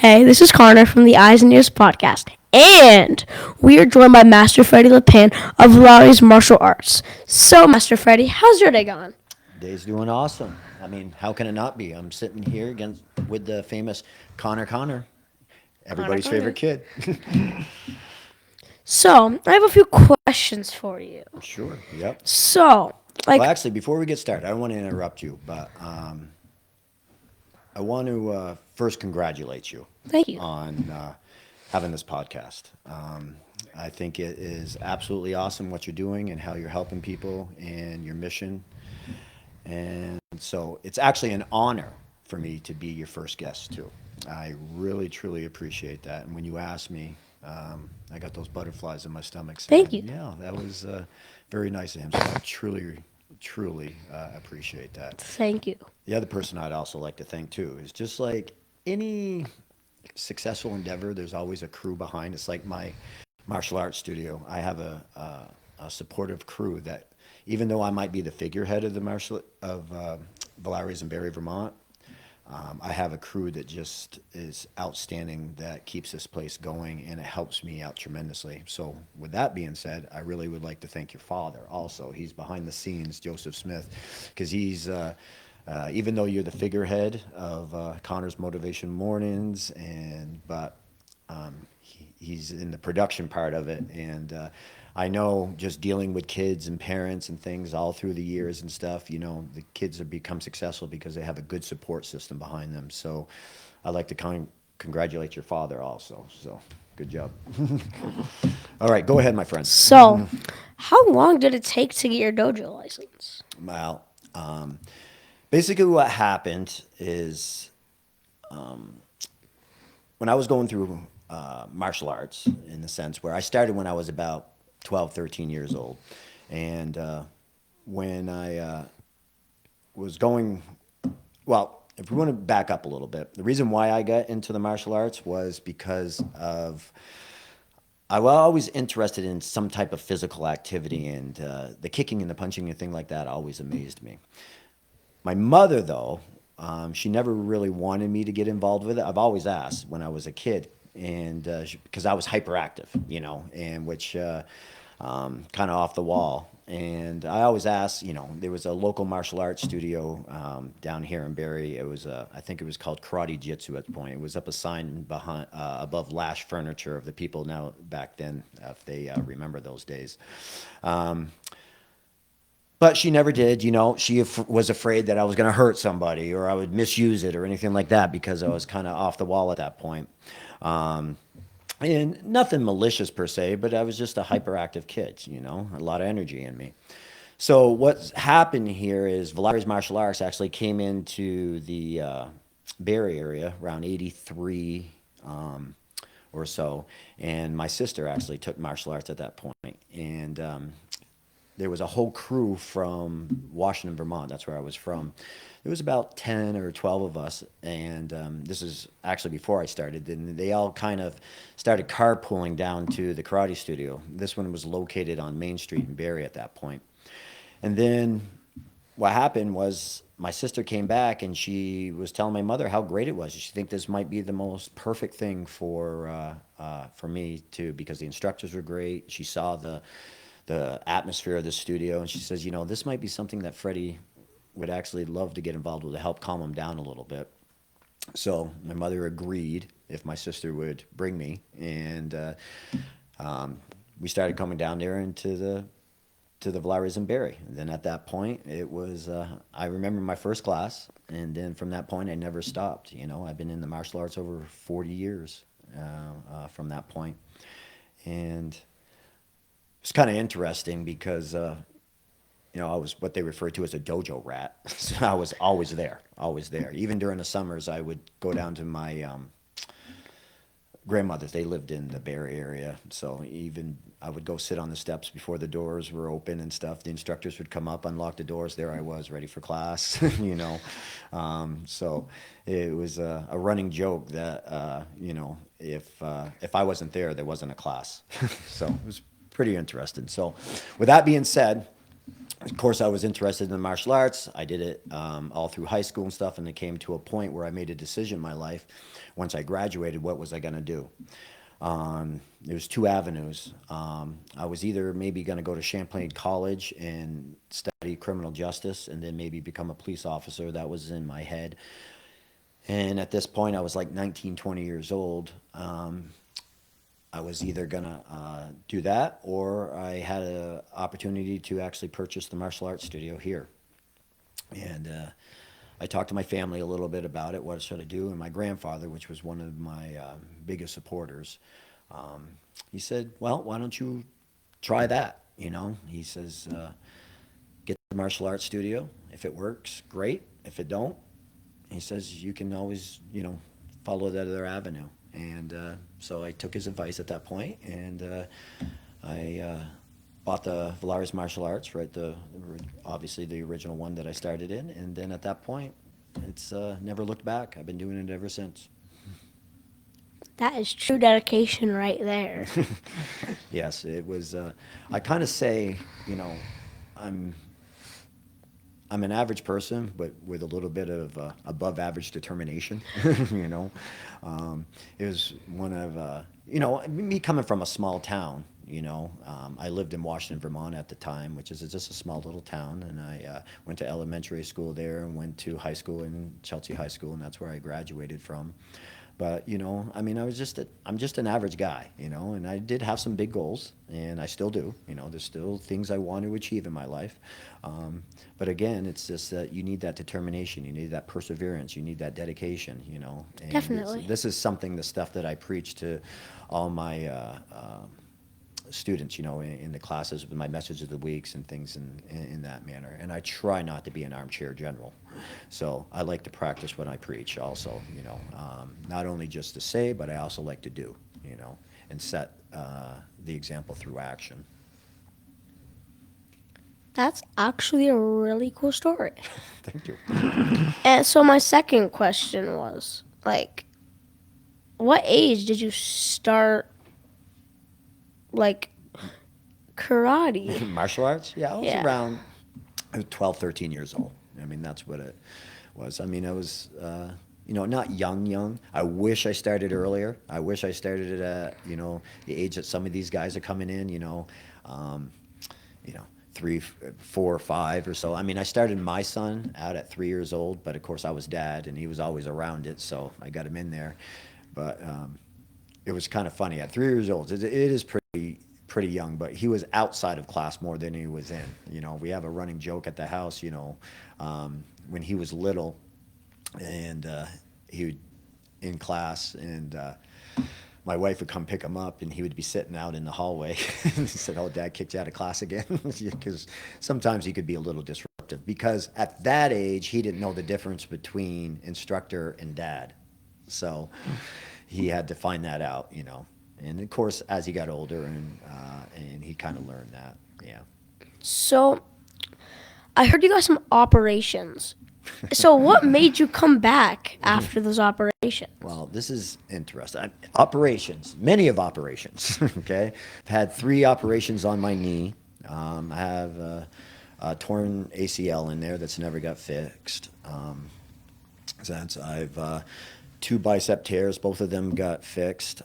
Hey, this is Connor from the Eyes and Ears podcast, and we are joined by Master Freddie LaPan of Villari's Martial Arts. So, Master Freddie, how's your day going? Day's doing awesome. I mean, how can it not be? I'm sitting here against with the famous Connor, Connor, everybody's Connor. favorite kid. So, I have a few questions for you. Sure. Yep. So, Well, like, actually, before we get started, I don't want to interrupt you, but I want to first congratulate you thank you. on having this podcast. I think it is absolutely awesome what you're doing and how you're helping people and your mission. And so it's actually an honor for me to be your first guest, too. I really, truly appreciate that. And when you asked me, I got those butterflies in my stomach Thank saying, you. yeah, that was very nice of him. So I truly, truly appreciate that. Thank you. The other person I'd also like to thank, too, is just like any successful endeavor, there's always a crew behind. It's like my martial arts studio. I have a supportive crew that, even though I might be the figurehead of the martial of Villari's in Barre, Vermont, I have a crew that just is outstanding that keeps this place going and it helps me out tremendously. So, with that being said, I really would like to thank your father also. He's behind the scenes, Joseph Smith, because even though you're the figurehead of Connor's Motivation Mornings, but he's in the production part of it. And I know just dealing with kids and parents and things all through the years and stuff, the kids have become successful because they have a good support system behind them. So I'd like to congratulate your father also. So good job. All right, go ahead, my friend. So, how long did it take to get your dojo license? Well, basically, what happened is when I was going through martial arts, in the sense where I started when I was about 12, 13 years old. And when I was going, well, if we want to back up a little bit, the reason why I got into the martial arts was because I was always interested in some type of physical activity, and the kicking and the punching and thing like that always amazed me. My mother, though, she never really wanted me to get involved with it. I've always asked when I was a kid, and because I was hyperactive, and which kind of off the wall. And I always asked, there was a local martial arts studio down here in Barrie. It was, I think it was called Karate Jitsu at the point. It was up a sign behind, above Lash Furniture of the people now back then, if they remember those days. But she never did, She was afraid that I was going to hurt somebody or I would misuse it or anything like that because I was kind of off the wall at that point. Um, and nothing malicious per se, but I was just a hyperactive kid, a lot of energy in me. So what's happened here is Villari's Martial Arts actually came into the Barrie area around 83 or so. And my sister actually took martial arts at that point. And there was a whole crew from Washington, Vermont. That's where I was from. There was about 10 or 12 of us, and this is actually before I started. And they all kind of started carpooling down to the karate studio. This one was located on Main Street in Barrie at that point. And then what happened was my sister came back and she was telling my mother how great it was. She think this might be the most perfect thing for me too, because the instructors were great. She saw the atmosphere of the studio, and she says, this might be something that Freddie would actually love to get involved with to help calm him down a little bit. So my mother agreed if my sister would bring me, and we started coming down there into the Villaris in Barrie. And then at that point, it was I remember my first class, and then from that point, I never stopped. I've been in the martial arts over 40 years from that point, and it's kind of interesting because I was what they refer to as a dojo rat. So I was always there, always there. Even during the summers, I would go down to my grandmother's. They lived in the Barrie area, so even I would go sit on the steps before the doors were open and stuff. The instructors would come up, unlock the doors. There I was, ready for class. So it was a running joke that if I wasn't there, there wasn't a class. So it was pretty interesting. So with that being said, Of course, I was interested in the martial arts. I did it all through high school and stuff, and it came to a point where I made a decision in my life. Once I graduated, what was I going to do? There was two avenues. I was either maybe going to go to Champlain College and study criminal justice, and then maybe become a police officer. That was in my head. And at this point, I was like 19, 20 years old. I was either gonna do that, or I had an opportunity to actually purchase the martial arts studio here. And I talked to my family a little bit about it, what should I do, and my grandfather, which was one of my biggest supporters, he said, well, why don't you try that? He says, get the martial arts studio. If it works, great. If it don't, he says, you can always, follow that other avenue. And so I took his advice at that point, and I bought the Villaris martial arts, right? Obviously the original one that I started in, and then at that point, it's never looked back. I've been doing it ever since. That is true dedication right there. Yes, it was. I kind of say, I'm I'm an average person, but with a little bit of above average determination. you know, it was one of me coming from a small town. I lived in Washington, Vermont at the time, which is just a small little town, and I went to elementary school there and went to high school in Chelsea High School, and that's where I graduated from. But I'm just an average guy, and I did have some big goals, and I still do. There's still things I want to achieve in my life. But again, it's just that you need that determination, you need that perseverance, you need that dedication, And Definitely. this is something, the stuff that I preach to all my students, in the classes with my message of the weeks and things in that manner. And I try not to be an armchair general. So I like to practice what I preach also, not only just to say, but I also like to do, and set the example through action. That's actually a really cool story. Thank you. And so my second question was, like, what age did you start, like, karate? Martial arts? Yeah, I was Yeah. around 12, 13 years old. I mean, that's what it was. I mean, I was, not young. I wish I started earlier. I wish I started at, the age that some of these guys are coming in, um, you know, 3, 4, 5 or so. I mean, I started my son out at 3 years old, but of course I was dad and he was always around it, so I got him in there. But it was kind of funny. At 3 years old, it is pretty young, but he was outside of class more than he was in. We have a running joke at the house. When he was little, and he would in class, and my wife would come pick him up, and he would be sitting out in the hallway. He said, "Oh, Dad kicked you out of class again," because sometimes he could be a little disruptive. Because at that age, he didn't know the difference between instructor and dad, so he had to find that out. And of course, as he got older, and he kind of learned that, yeah. So I heard you got some operations. So what made you come back after those operations? Well, this is interesting. Operations, many of operations. Okay, I've had 3 operations on my knee. I have a torn ACL in there that's never got fixed. Since I've 2 bicep tears, both of them got fixed.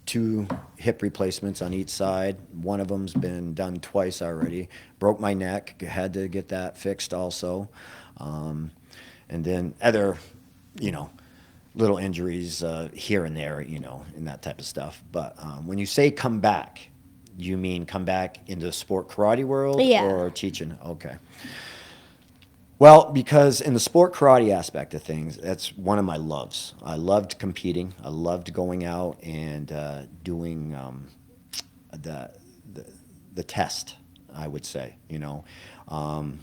2 hip replacements on each side. One of them's been done twice already. Broke my neck. Had to get that fixed also. And then other, you know, little injuries here and there, and that type of stuff. But when you say come back, you mean come back into the sport karate world, Yeah. or teaching? Okay. Well, because in the sport karate aspect of things, that's one of my loves. I loved competing. I loved going out and doing the, the the test, I would say. Um,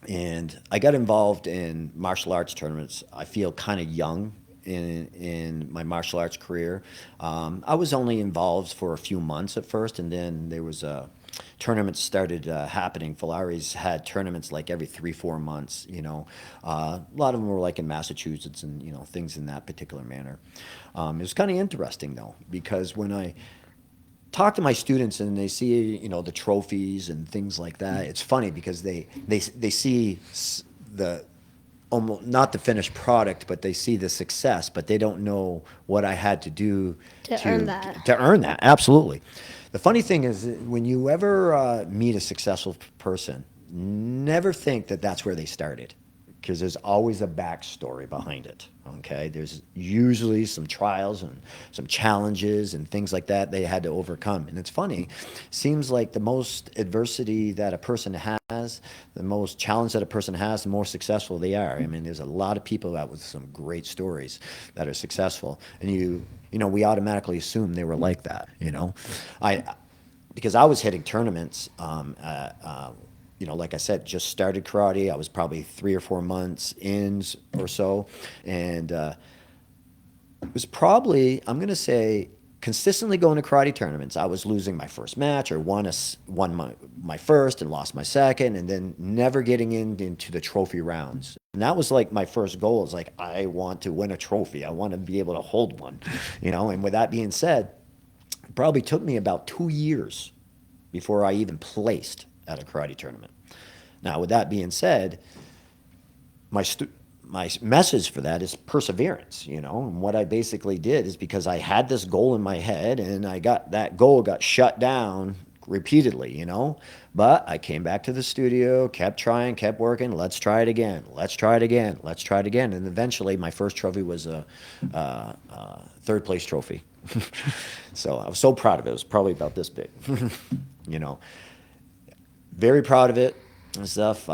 and I got involved in martial arts tournaments. I feel kind of young in my martial arts career. I was only involved for a few months at first, and then there was a tournaments started happening. Villari's had tournaments like every 3, 4 months. A lot of them were like in Massachusetts, and things in that particular manner. It was kind of interesting though, because when I talk to my students and they see, the trophies and things like that, it's funny because they see the almost not the finished product, but they see the success, but they don't know what I had to do To earn that. to earn that. Absolutely. The funny thing is that when you ever meet a successful person, never think that that's where they started, because there's always a backstory behind it. Okay, there's usually some trials and some challenges and things like that they had to overcome. And it's funny, seems like the most adversity that a person has, the most challenge that a person has, the more successful they are. I mean, there's a lot of people out with some great stories that are successful, and we automatically assume they were like that. Because I was hitting tournaments. Like I said, just started karate. I was probably 3 or 4 months in or so. And it was probably, I'm going to say, consistently going to karate tournaments. I was losing my first match or won my first and lost my second, and then never getting into the trophy rounds. And that was like my first goal, is like, I want to win a trophy. I want to be able to hold one, And with that being said, it probably took me about 2 years before I even placed at a karate tournament. Now, with that being said, my message for that is perseverance, And what I basically did is, because I had this goal in my head and that goal got shut down repeatedly, But I came back to the studio, kept trying, kept working. Let's try it again. Let's try it again. Let's try it again. And eventually, my first trophy was a third place trophy. So I was so proud of it. It was probably about this big, Very proud of it and stuff.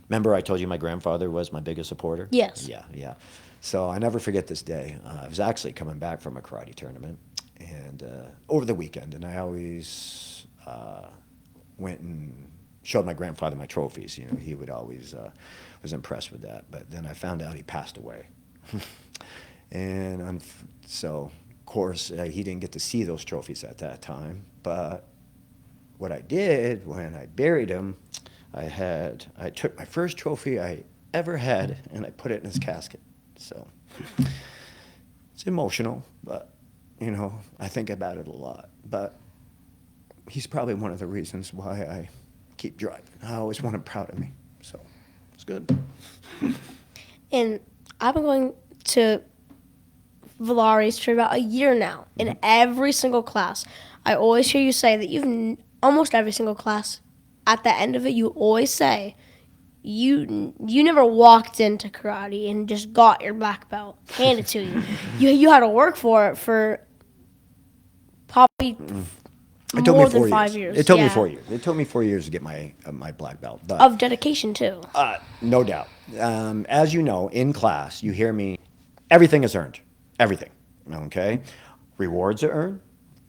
Remember I told you my grandfather was my biggest supporter? Yes. Yeah. So I never forget this day. I was actually coming back from a karate tournament and over the weekend, and I always went and showed my grandfather my trophies. He would always was impressed with that. But then I found out he passed away. And so, of course, he didn't get to see those trophies at that time. But what I did when I buried him, I took my first trophy I ever had and I put it in his casket. So it's emotional, but I think about it a lot. But he's probably one of the reasons why I keep driving. I always want him proud of me. So it's good. And I've been going to Villari's for about a year now. In every single class, I always hear you say that almost every single class, at the end of it, you always say you never walked into karate and just got your black belt handed to you. You had to work for it for probably more than 5 years. It took me 4 years. It took me 4 years to get my black belt. But, of dedication too. No doubt. As you know, in class, you hear me, everything is earned. Everything. Okay? Rewards are earned.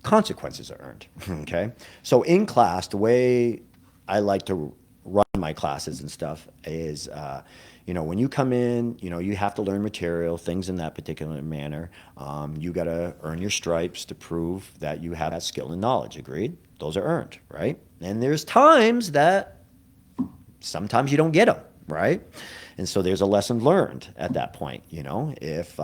Consequences are earned. Okay? So in class, the way I like to run my classes and stuff is, when you come in, you have to learn material, things in that particular manner. You got to earn your stripes to prove that you have that skill and knowledge. Agreed? Those are earned, right? And there's times that sometimes you don't get them, right? And so there's a lesson learned at that point. If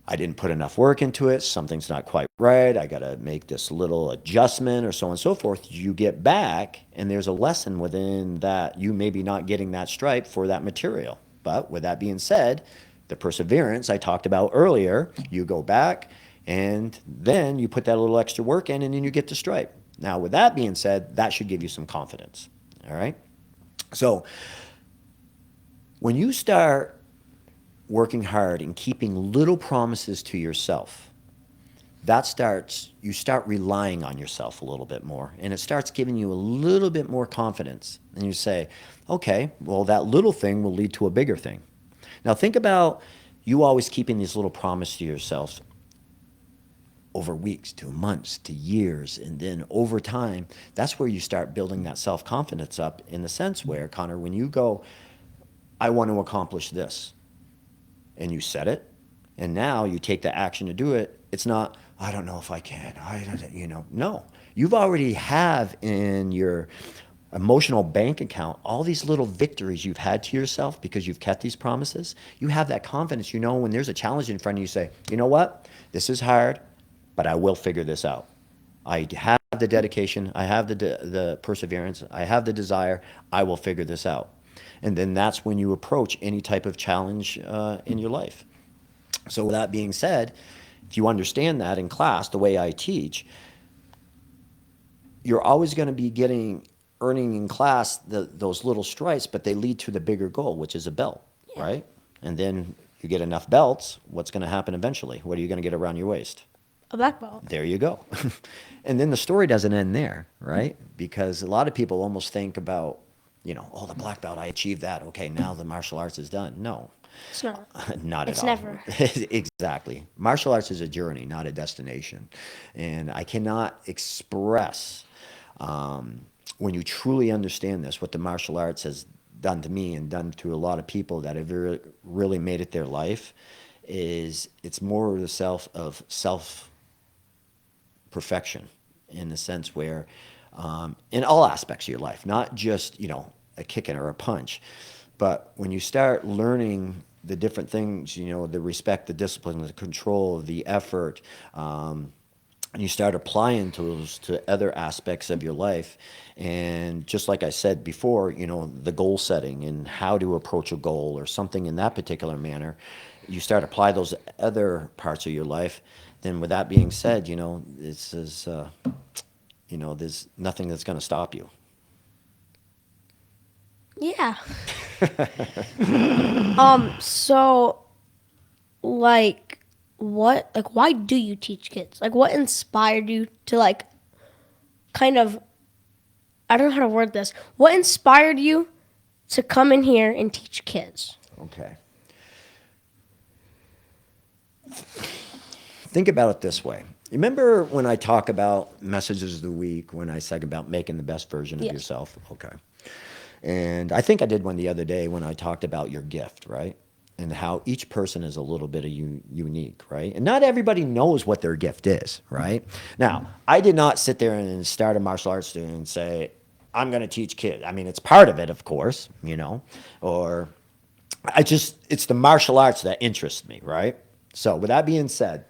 I didn't put enough work into it, something's not quite right, I got to make this little adjustment or so on and so forth, you get back and there's a lesson within that, you may be not getting that stripe for that material. But with that being said, the perseverance I talked about earlier, you go back and then you put that little extra work in and then you get the stripe. Now with that being said, that should give you some confidence. All right? So when you start working hard and keeping little promises to yourself, you start relying on yourself a little bit more, and it starts giving you a little bit more confidence. And you say, okay, well, that little thing will lead to a bigger thing. Now think about you always keeping these little promises to yourself over weeks to months to years, and then over time, that's where you start building that self-confidence up, in the sense where, Connor, when you go, I want to accomplish this, and you set it, and now you take the action to do it. It's not, I don't know if I can. No. You've already have in your emotional bank account all these little victories you've had to yourself because you've kept these promises. You have that confidence. When there's a challenge in front of you, say, you know what? This is hard, but I will figure this out. I have the dedication, I have the perseverance, I have the desire, I will figure this out. And then that's when you approach any type of challenge in your life. So with that being said, if you understand that in class, the way I teach, you're always going to be earning in class those little stripes, but they lead to the bigger goal, which is a belt, Yeah. right? And then you get enough belts, what's going to happen eventually? What are you going to get around your waist? A black belt. There you go. And then the story doesn't end there, right? Because a lot of people almost think about, oh, the black belt, I achieved that. Okay, now the martial arts is done. No, It's not. not at It's all. never. Exactly. Martial arts is a journey, not a destination. And I cannot express, when you truly understand this, what the martial arts has done to me and done to a lot of people that have really made it their life, is it's more the self perfection, in the sense where, in all aspects of your life, not just, a kicking or a punch, but when you start learning the different things, the respect, the discipline, the control, the effort, and you start applying those to other aspects of your life. And just like I said before, the goal setting and how to approach a goal or something in that particular manner, you start apply those other parts of your life. Then with that being said, this is, there's nothing that's going to stop you. Yeah. So, like, why do you teach kids? Like, what inspired you to, like, kind of, I don't know how to word this. What inspired you to come in here and teach kids? Okay. Think about it this way. Remember when I talk about messages of the week, when I said about making the best version of Yes. yourself? Okay. And I think I did one the other day when I talked about your gift, right? And how each person is a little bit unique, right? And not everybody knows what their gift is, right? Now, I did not sit there and start a martial arts student and say, I'm going to teach kids. I mean, it's part of it, of course, or it's the martial arts that interests me, right? So with that being said,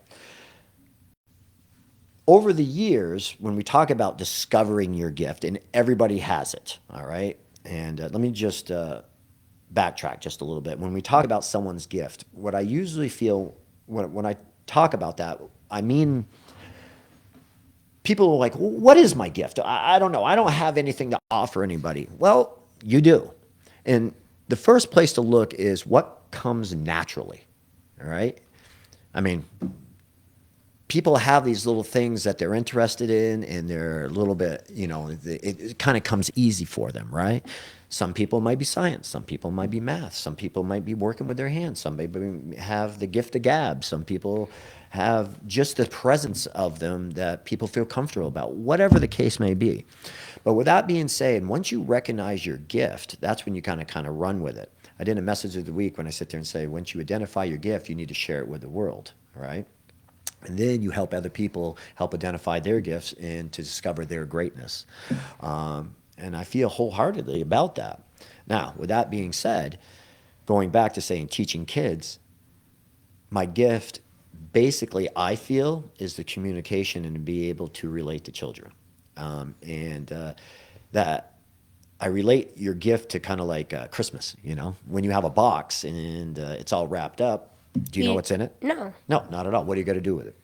over the years, when we talk about discovering your gift, and everybody has it, all right? And let me just backtrack just a little bit. When we talk about someone's gift, what I usually feel when I talk about that, I mean, people are like, well, what is my gift? I don't know. I don't have anything to offer anybody. Well, you do. And the first place to look is what comes naturally, all right? I mean, people have these little things that they're interested in, and they're a little bit, it kind of comes easy for them, right? Some people might be science, some people might be math, some people might be working with their hands, some maybe have the gift of gab, some people have just the presence of them that people feel comfortable about, whatever the case may be. But with that being said, once you recognize your gift, that's when you kind of run with it. I did a message of the week when I sit there and say, once you identify your gift, you need to share it with the world, right? And then you help other people help identify their gifts and to discover their greatness. And I feel wholeheartedly about that. Now, with that being said, going back to saying teaching kids, my gift basically, I feel, is the communication and to be able to relate to children. That I relate your gift to kind of like Christmas, when you have a box and it's all wrapped up. Do you know what's in it? No. No, not at all. What are you going to do with it?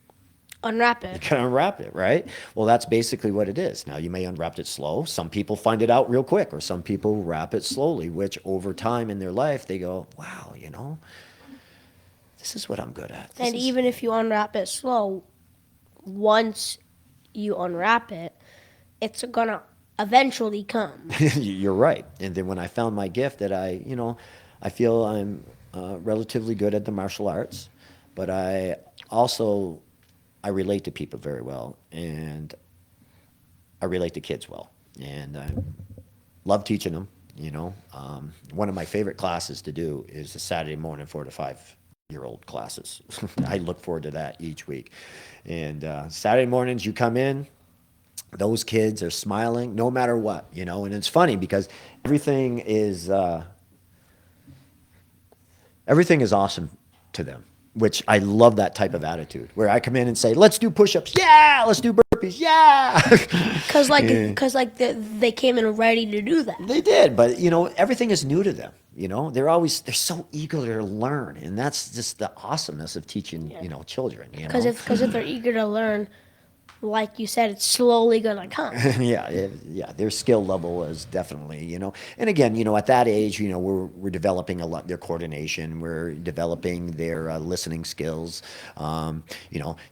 Unwrap You it. can unwrap it, right? Well, that's basically what it is. Now, you may unwrap it slow. Some people find it out real quick, or some people wrap it slowly, which over time in their life, they go, wow, this is what I'm good at. And even if you unwrap it slow, once you unwrap it, it's gonna eventually come. You're right. And then when I found my gift that I feel I'm relatively good at the martial arts, but I relate to people very well, and I relate to kids well, and I love teaching them. One of my favorite classes to do is the Saturday morning 4 to 5-year-old classes. I look forward to that each week. And Saturday mornings, you come in, those kids are smiling no matter what, and it's funny because everything is awesome to them, which I love that type of attitude where I come in and say, let's do push-ups. Yeah, let's do burpees. burpees, yeah. Cause like, Yeah. they came in ready to do that. They did, but everything is new to them. They're so eager to learn, and that's just the awesomeness of teaching, Yeah. children. Cause if they're eager to learn, like you said, it's slowly gonna come. Yeah, yeah, their skill level is definitely, and again, at that age, we're developing a lot their coordination, we're developing their listening skills.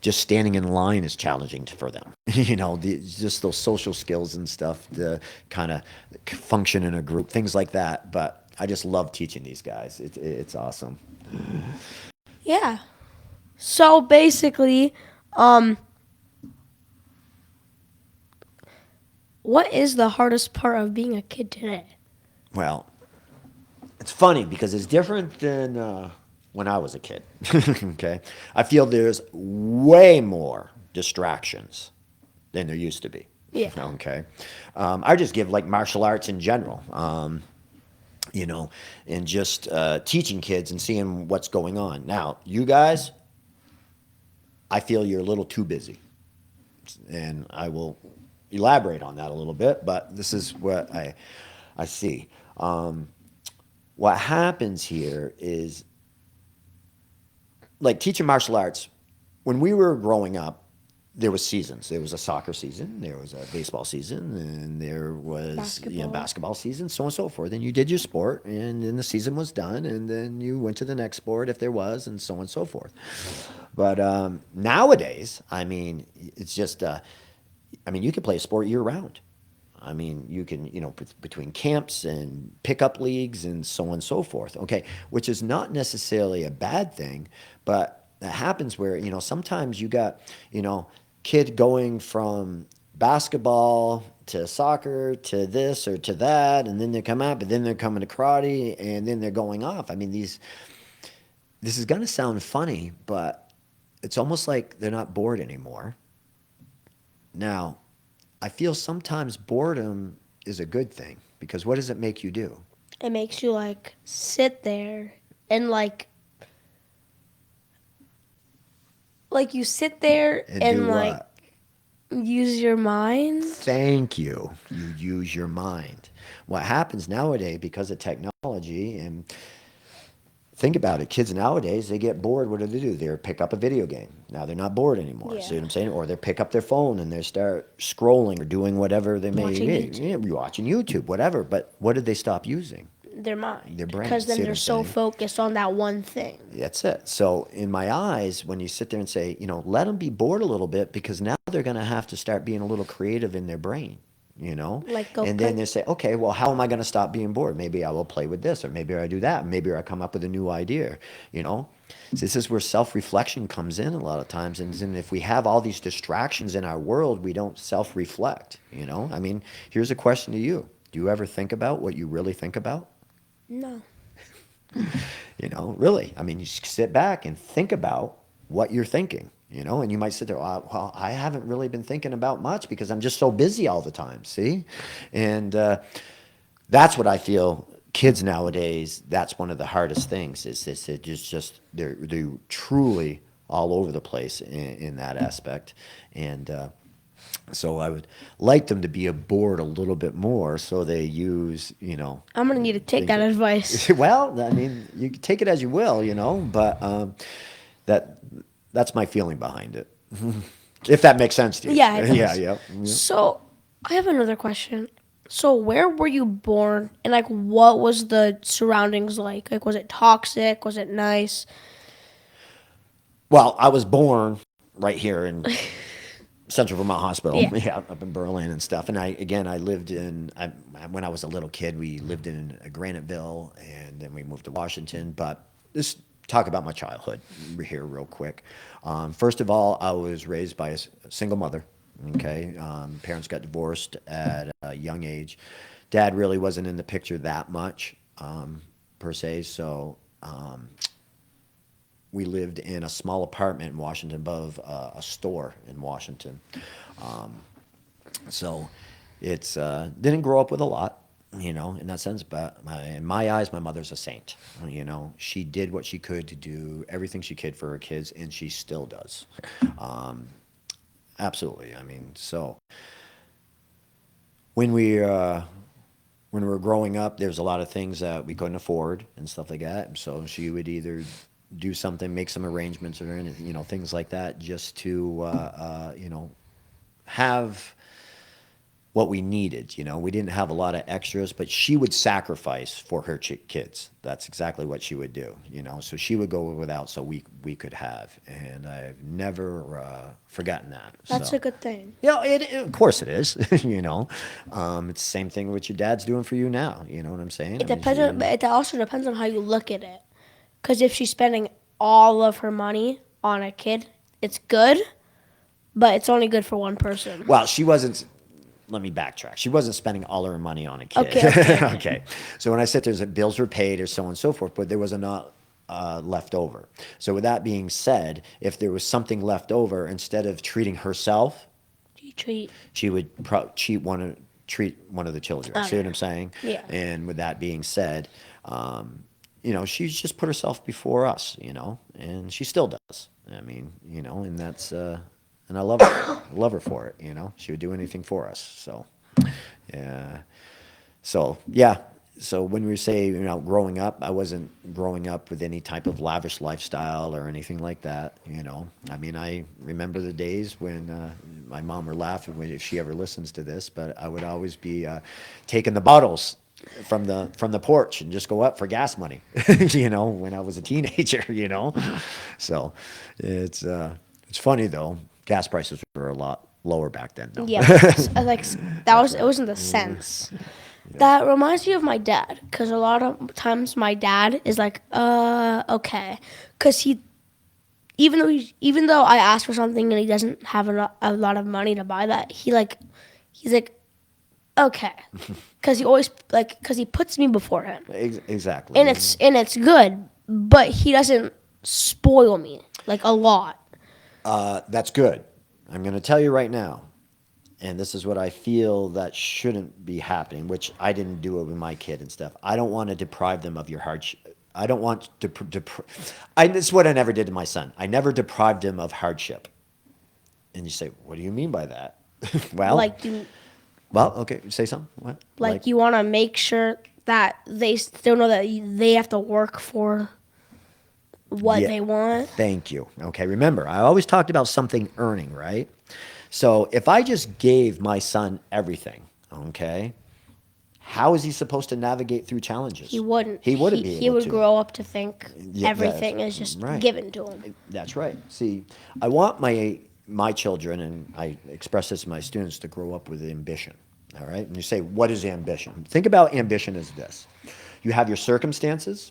Just standing in line is challenging for them. Just those social skills and stuff, the kind of function in a group, things like that. But I just love teaching these guys. It's awesome. Yeah. So basically, um, what is the hardest part of being a kid today? Well, it's funny because it's different than when I was a kid. Okay, I feel there's way more distractions than there used to be. Yeah. Okay, I just give like martial arts in general. And just teaching kids and seeing what's going on. Now, you guys, I feel you're a little too busy, and I will elaborate on that a little bit. But this is what I see. What happens here is like teaching martial arts. When we were growing up, there was seasons. There was a soccer season, there was a baseball season, and there was Basketball. basketball season, so on and so forth. And you did your sport, and then the season was done, and then you went to the next sport if there was, and so on and so forth. But nowadays, I mean, it's just, you can play a sport year round. I mean, you can, between camps and pickup leagues and so on and so forth. Okay, which is not necessarily a bad thing, but that happens where, sometimes you got, kid going from basketball to soccer to this or to that, and then they come out, but then they're coming to karate, and then they're going off. I mean, this is going to sound funny, but it's almost like they're not bored anymore. Now, I feel sometimes boredom is a good thing because what does it make you do? It makes you like sit there and like you sit there And do and like what? use your mind. Thank you. You use your mind. What happens nowadays because of technology and think about it, kids nowadays, they get bored. What do? They pick up a video game. Now they're not bored anymore. See Yeah. what I'm saying? Or they pick up their phone and they start scrolling or doing whatever they may Watching be. YouTube. Yeah, watching YouTube, whatever. But what did they stop using? Their mind. Their brain. Because then See what they're I'm so saying? focused on that one thing. That's it. So in my eyes, when you sit there and say, let them be bored a little bit because now they're going to have to start being a little creative in their brain, Like go and then play. they say, okay, well, how am I going to stop being bored? Maybe I will play with this, or maybe I do that. Maybe I come up with a new idea, So this is where self-reflection comes in a lot of times. And then if we have all these distractions in our world, we don't self-reflect. I mean, here's a question to you. Do you ever think about what you really think about? No. Really. I mean, you sit back and think about what you're thinking, and you might sit there, well, I haven't really been thinking about much because I'm just so busy all the time, see? And that's what I feel kids nowadays, that's one of the hardest things is this, they're truly all over the place in that aspect. And so I would like them to be aboard a little bit more so they use, I'm gonna need to take things that advice. well, I mean, you can take it as you will, but that that's my feeling behind it. If that makes sense to you. Yeah, it does. Yeah, yeah. So I have another question. So where were you born and like what was the surroundings like? Like was it toxic? Was it nice? Well, I was born right here in Central Vermont Hospital, Yeah. yeah, up in Berlin and stuff. And I lived when I was a little kid, we lived in Graniteville, and then we moved to Washington. But just talk about my childhood here real quick. First of all, I was raised by a single mother. Okay, parents got divorced at a young age. Dad really wasn't in the picture that much, per se. So we lived in a small apartment in Washington above a store in Washington. So it's didn't grow up with a lot, in that sense. But in my eyes, my mother's a saint. She did what she could to do everything she could for her kids, and she still does. Absolutely. I mean, so when we were growing up, there's a lot of things that we couldn't afford and stuff like that. So she would either do something, make some arrangements or anything, things like that, just to have what we needed. We didn't have a lot of extras, but she would sacrifice for her kids. That's exactly what she would do. So she would go without so we could have, and I've never forgotten that. That's So. a good thing. Yeah, of course it is. It's the same thing what your dad's doing for you now. You know what I'm saying? It depends on, but it also depends on how you look at it. Because if she's spending all of her money on a kid, it's good, but it's only good for one person. Well, she wasn't. Let me backtrack. She wasn't spending all her money on a kid. Okay. Okay. So when I said there's bills were paid or so on and so forth, but there was enough left over. So with that being said, if there was something left over, instead of treating herself, You treat. she would treat one of the children. See what I'm saying? Yeah. And with that being said, she's just put herself before us, and she still does. I mean, and that's and I love her. I love her for it. She would do anything for us. So, yeah. So yeah. So when we say growing up, I wasn't growing up with any type of lavish lifestyle or anything like that. I mean, I remember the days when my mom would laugh if she ever listens to this, but I would always be taking the bottles from the porch and just go up for gas money. When I was a teenager. So it's funny though. Gas prices were a lot lower back then. Though. Yeah. Like, it wasn't the sense. That reminds me of my dad, because a lot of times my dad is like, okay, because even though I ask for something and he doesn't have a lot of money to buy that, he's like, okay, because he puts me before him, Exactly. and it's good, but he doesn't spoil me like a lot. That's good. I'm going to tell you right now, and this is what I feel that shouldn't be happening, which I didn't do it with my kid and stuff. I don't want to deprive them of your hardship. I don't want to. This is what I never did to my son. I never deprived him of hardship. And you say, what do you mean by that? Well, okay, say something. What? Like you want to make sure that they still know that they have to work for what they want. Thank you. Okay, remember, I always talked about something earning, right? So if I just gave my son everything, okay, how is he supposed to navigate through challenges? He wouldn't. He wouldn't be able to. He would grow up to think Yeah, everything is just right. given to him. That's right. See, I want my children, and I express this to my students, to grow up with ambition. All right? And you say, what is ambition? Think about ambition as this. You have your circumstances,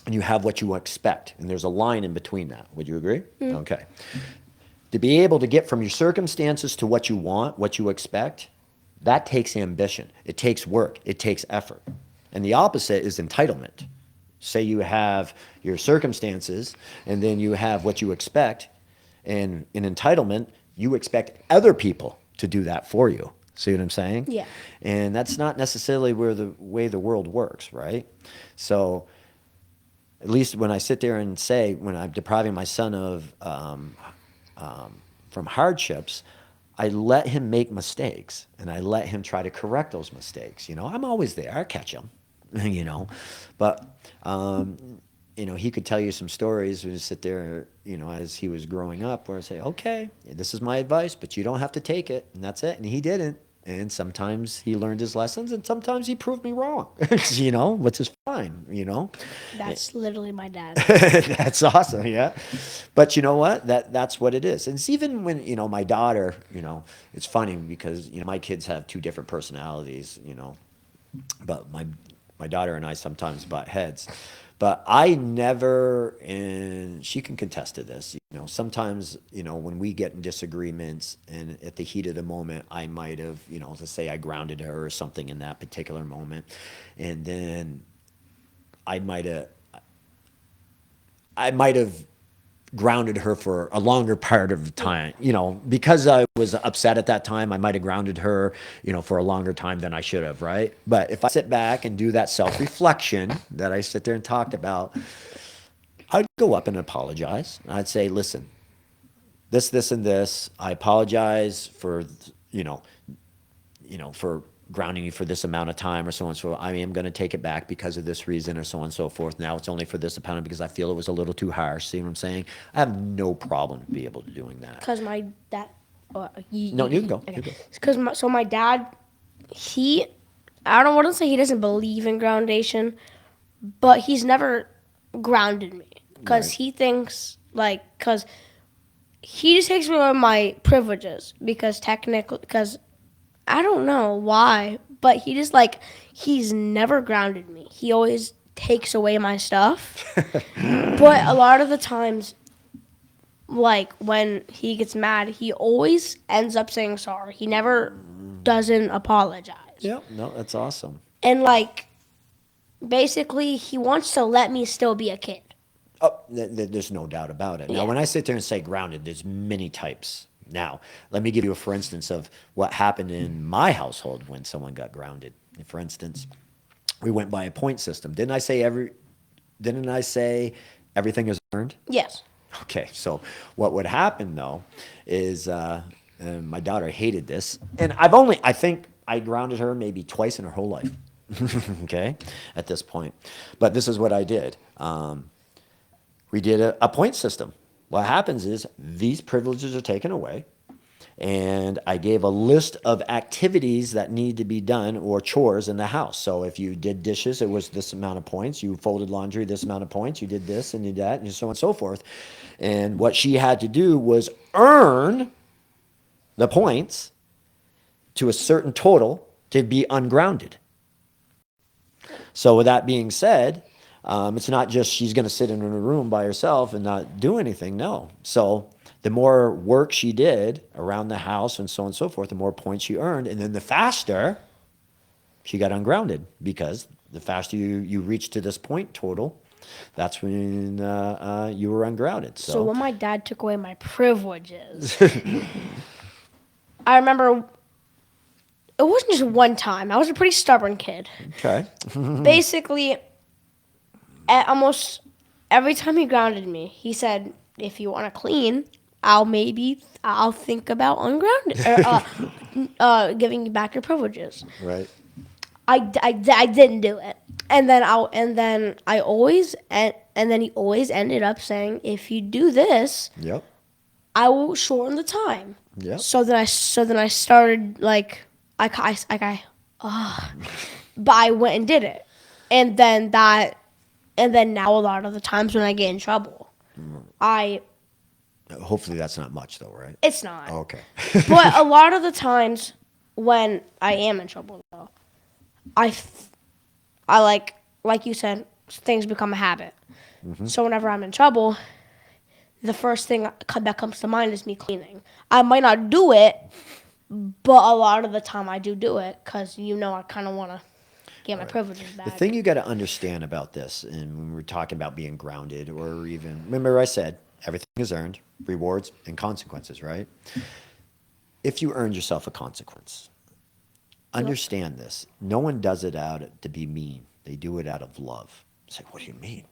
and you have what you expect. And there's a line in between that. Would you agree? Mm. Okay. To be able to get from your circumstances to what you want, what you expect, that takes ambition. It takes work. It takes effort. And the opposite is entitlement. Say you have your circumstances, and then you have what you expect. And in entitlement, you expect other people to do that for you. See what I'm saying? Yeah. And that's not necessarily the way the world works, right? So at least when I sit there and say, when I'm depriving my son of from hardships, I let him make mistakes, and I let him try to correct those mistakes. I'm always there. I catch him, but he could tell you some stories. We sit there, as he was growing up, where I say, okay, this is my advice, but you don't have to take it, and that's it. And he didn't. And sometimes he learned his lessons, and sometimes he proved me wrong, which is fine, That's literally my dad. That's awesome, yeah. But you know what? That's what it is. And it's even when, my daughter, it's funny because, my kids have two different personalities, but my daughter and I sometimes butt heads. But I never, and she can contest to this, sometimes, when we get in disagreements and at the heat of the moment, I might have, let's say I grounded her or something in that particular moment. And then I might have grounded her for a longer part of the time, because I was upset at that time. I might have grounded her, for a longer time than I should have, right? But if I sit back and do that self-reflection that I sit there and talked about, I'd go up and apologize. I'd say, listen, this, and this. I apologize for, for grounding you for this amount of time or so on and so forth. I am going to take it back because of this reason or so on and so forth. Now it's only for this amount because I feel it was a little too harsh. See what I'm saying? I have no problem to be able to doing that. Because my dad. No, you can go. Okay. You go. Because my dad, he, I don't want to say he doesn't believe in groundation, but he's never grounded me because Right. he thinks because he just takes away my privileges because technically because I don't know why, but he just he's never grounded me. He always takes away my stuff. But a lot of the times, when he gets mad, he always ends up saying sorry. He never doesn't apologize. Yeah, no, that's awesome. And basically he wants to let me still be a kid. Oh, there's no doubt about it. Now, Yeah. when I sit there and say grounded, there's many types. Now, let me give you a for instance of what happened in my household when someone got grounded. For instance, we went by a point system. Didn't I say everything is earned? Yes. Okay, so what would happen though is and my daughter hated this, and I think I grounded her maybe twice in her whole life. Okay, at this point, but this is what I did. We did a point system. What happens is these privileges are taken away, and I gave a list of activities that need to be done or chores in the house. So if you did dishes, it was this amount of points. You folded laundry, this amount of points. You did this and did that, and so on and so forth. And what she had to do was earn the points to a certain total to be ungrounded. So with that being said, it's not just she's going to sit in her room by herself and not do anything. No. So the more work she did around the house and so on and so forth, the more points she earned. And then the faster she got ungrounded, because the faster you reach to this point total, that's when you were ungrounded. So when my dad took away my privileges, I remember it wasn't just one time. I was a pretty stubborn kid. Okay. Basically, almost every time he grounded me, he said, "If you want to clean, I'll think about ungrounded or giving you back your privileges." Right. I didn't do it, and then he always ended up saying, "If you do this, Yep. I will shorten the time." Yep. So then I started but I went and did it, and then now a lot of the times when I get in trouble, Hopefully that's not much though, right? it's not. Oh, okay. But a lot of the times when I am in trouble though, I like you said, things become a habit. Mm-hmm. So whenever I'm in trouble, the first thing that comes to mind is me cleaning. I might not do it, but a lot of the time I do it because I kind of want to get my privileges back. The thing you got to understand about this, and when we're talking about being grounded, or even, remember I said, everything is earned, rewards and consequences, right? If you earned yourself a consequence, understand this. No one does it out to be mean. They do it out of love. It's like, what do you mean?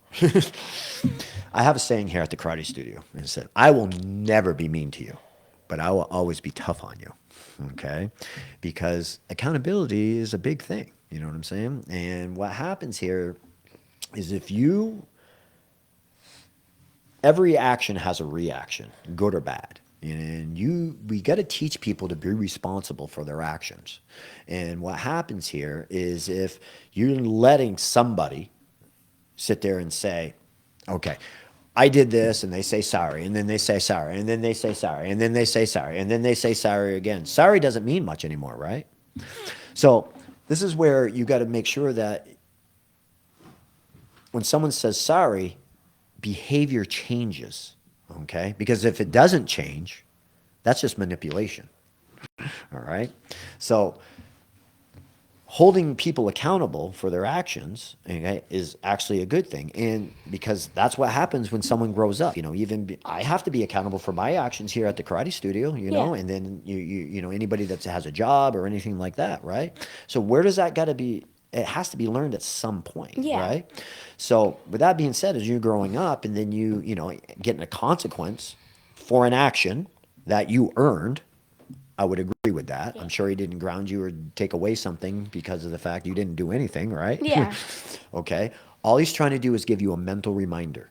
I have a saying here at the karate studio, and it said, I will never be mean to you, but I will always be tough on you. Okay? Because accountability is a big thing. You know what I'm saying? And what happens here is every action has a reaction, good or bad. And we got to teach people to be responsible for their actions. And what happens here is if you're letting somebody sit there and say, okay, I did this, and they say sorry, and then they say sorry, and then they say sorry, and then they say sorry, and then they say sorry again. Sorry doesn't mean much anymore, right? So this is where you got to make sure that when someone says sorry, behavior changes, okay? Because if it doesn't change, that's just manipulation, all right? So holding people accountable for their actions, okay, is actually a good thing. And because that's what happens when someone grows up. I have to be accountable for my actions here at the karate studio, Yeah. and then anybody that has a job or anything like that, right? So where does that got to be? It has to be learned at some point, Yeah. right? So with that being said, as you're growing up and then you getting a consequence for an action, that you earned, I would agree with that. Yeah. I'm sure he didn't ground you or take away something because of the fact you didn't do anything, right? Yeah. Okay. All he's trying to do is give you a mental reminder.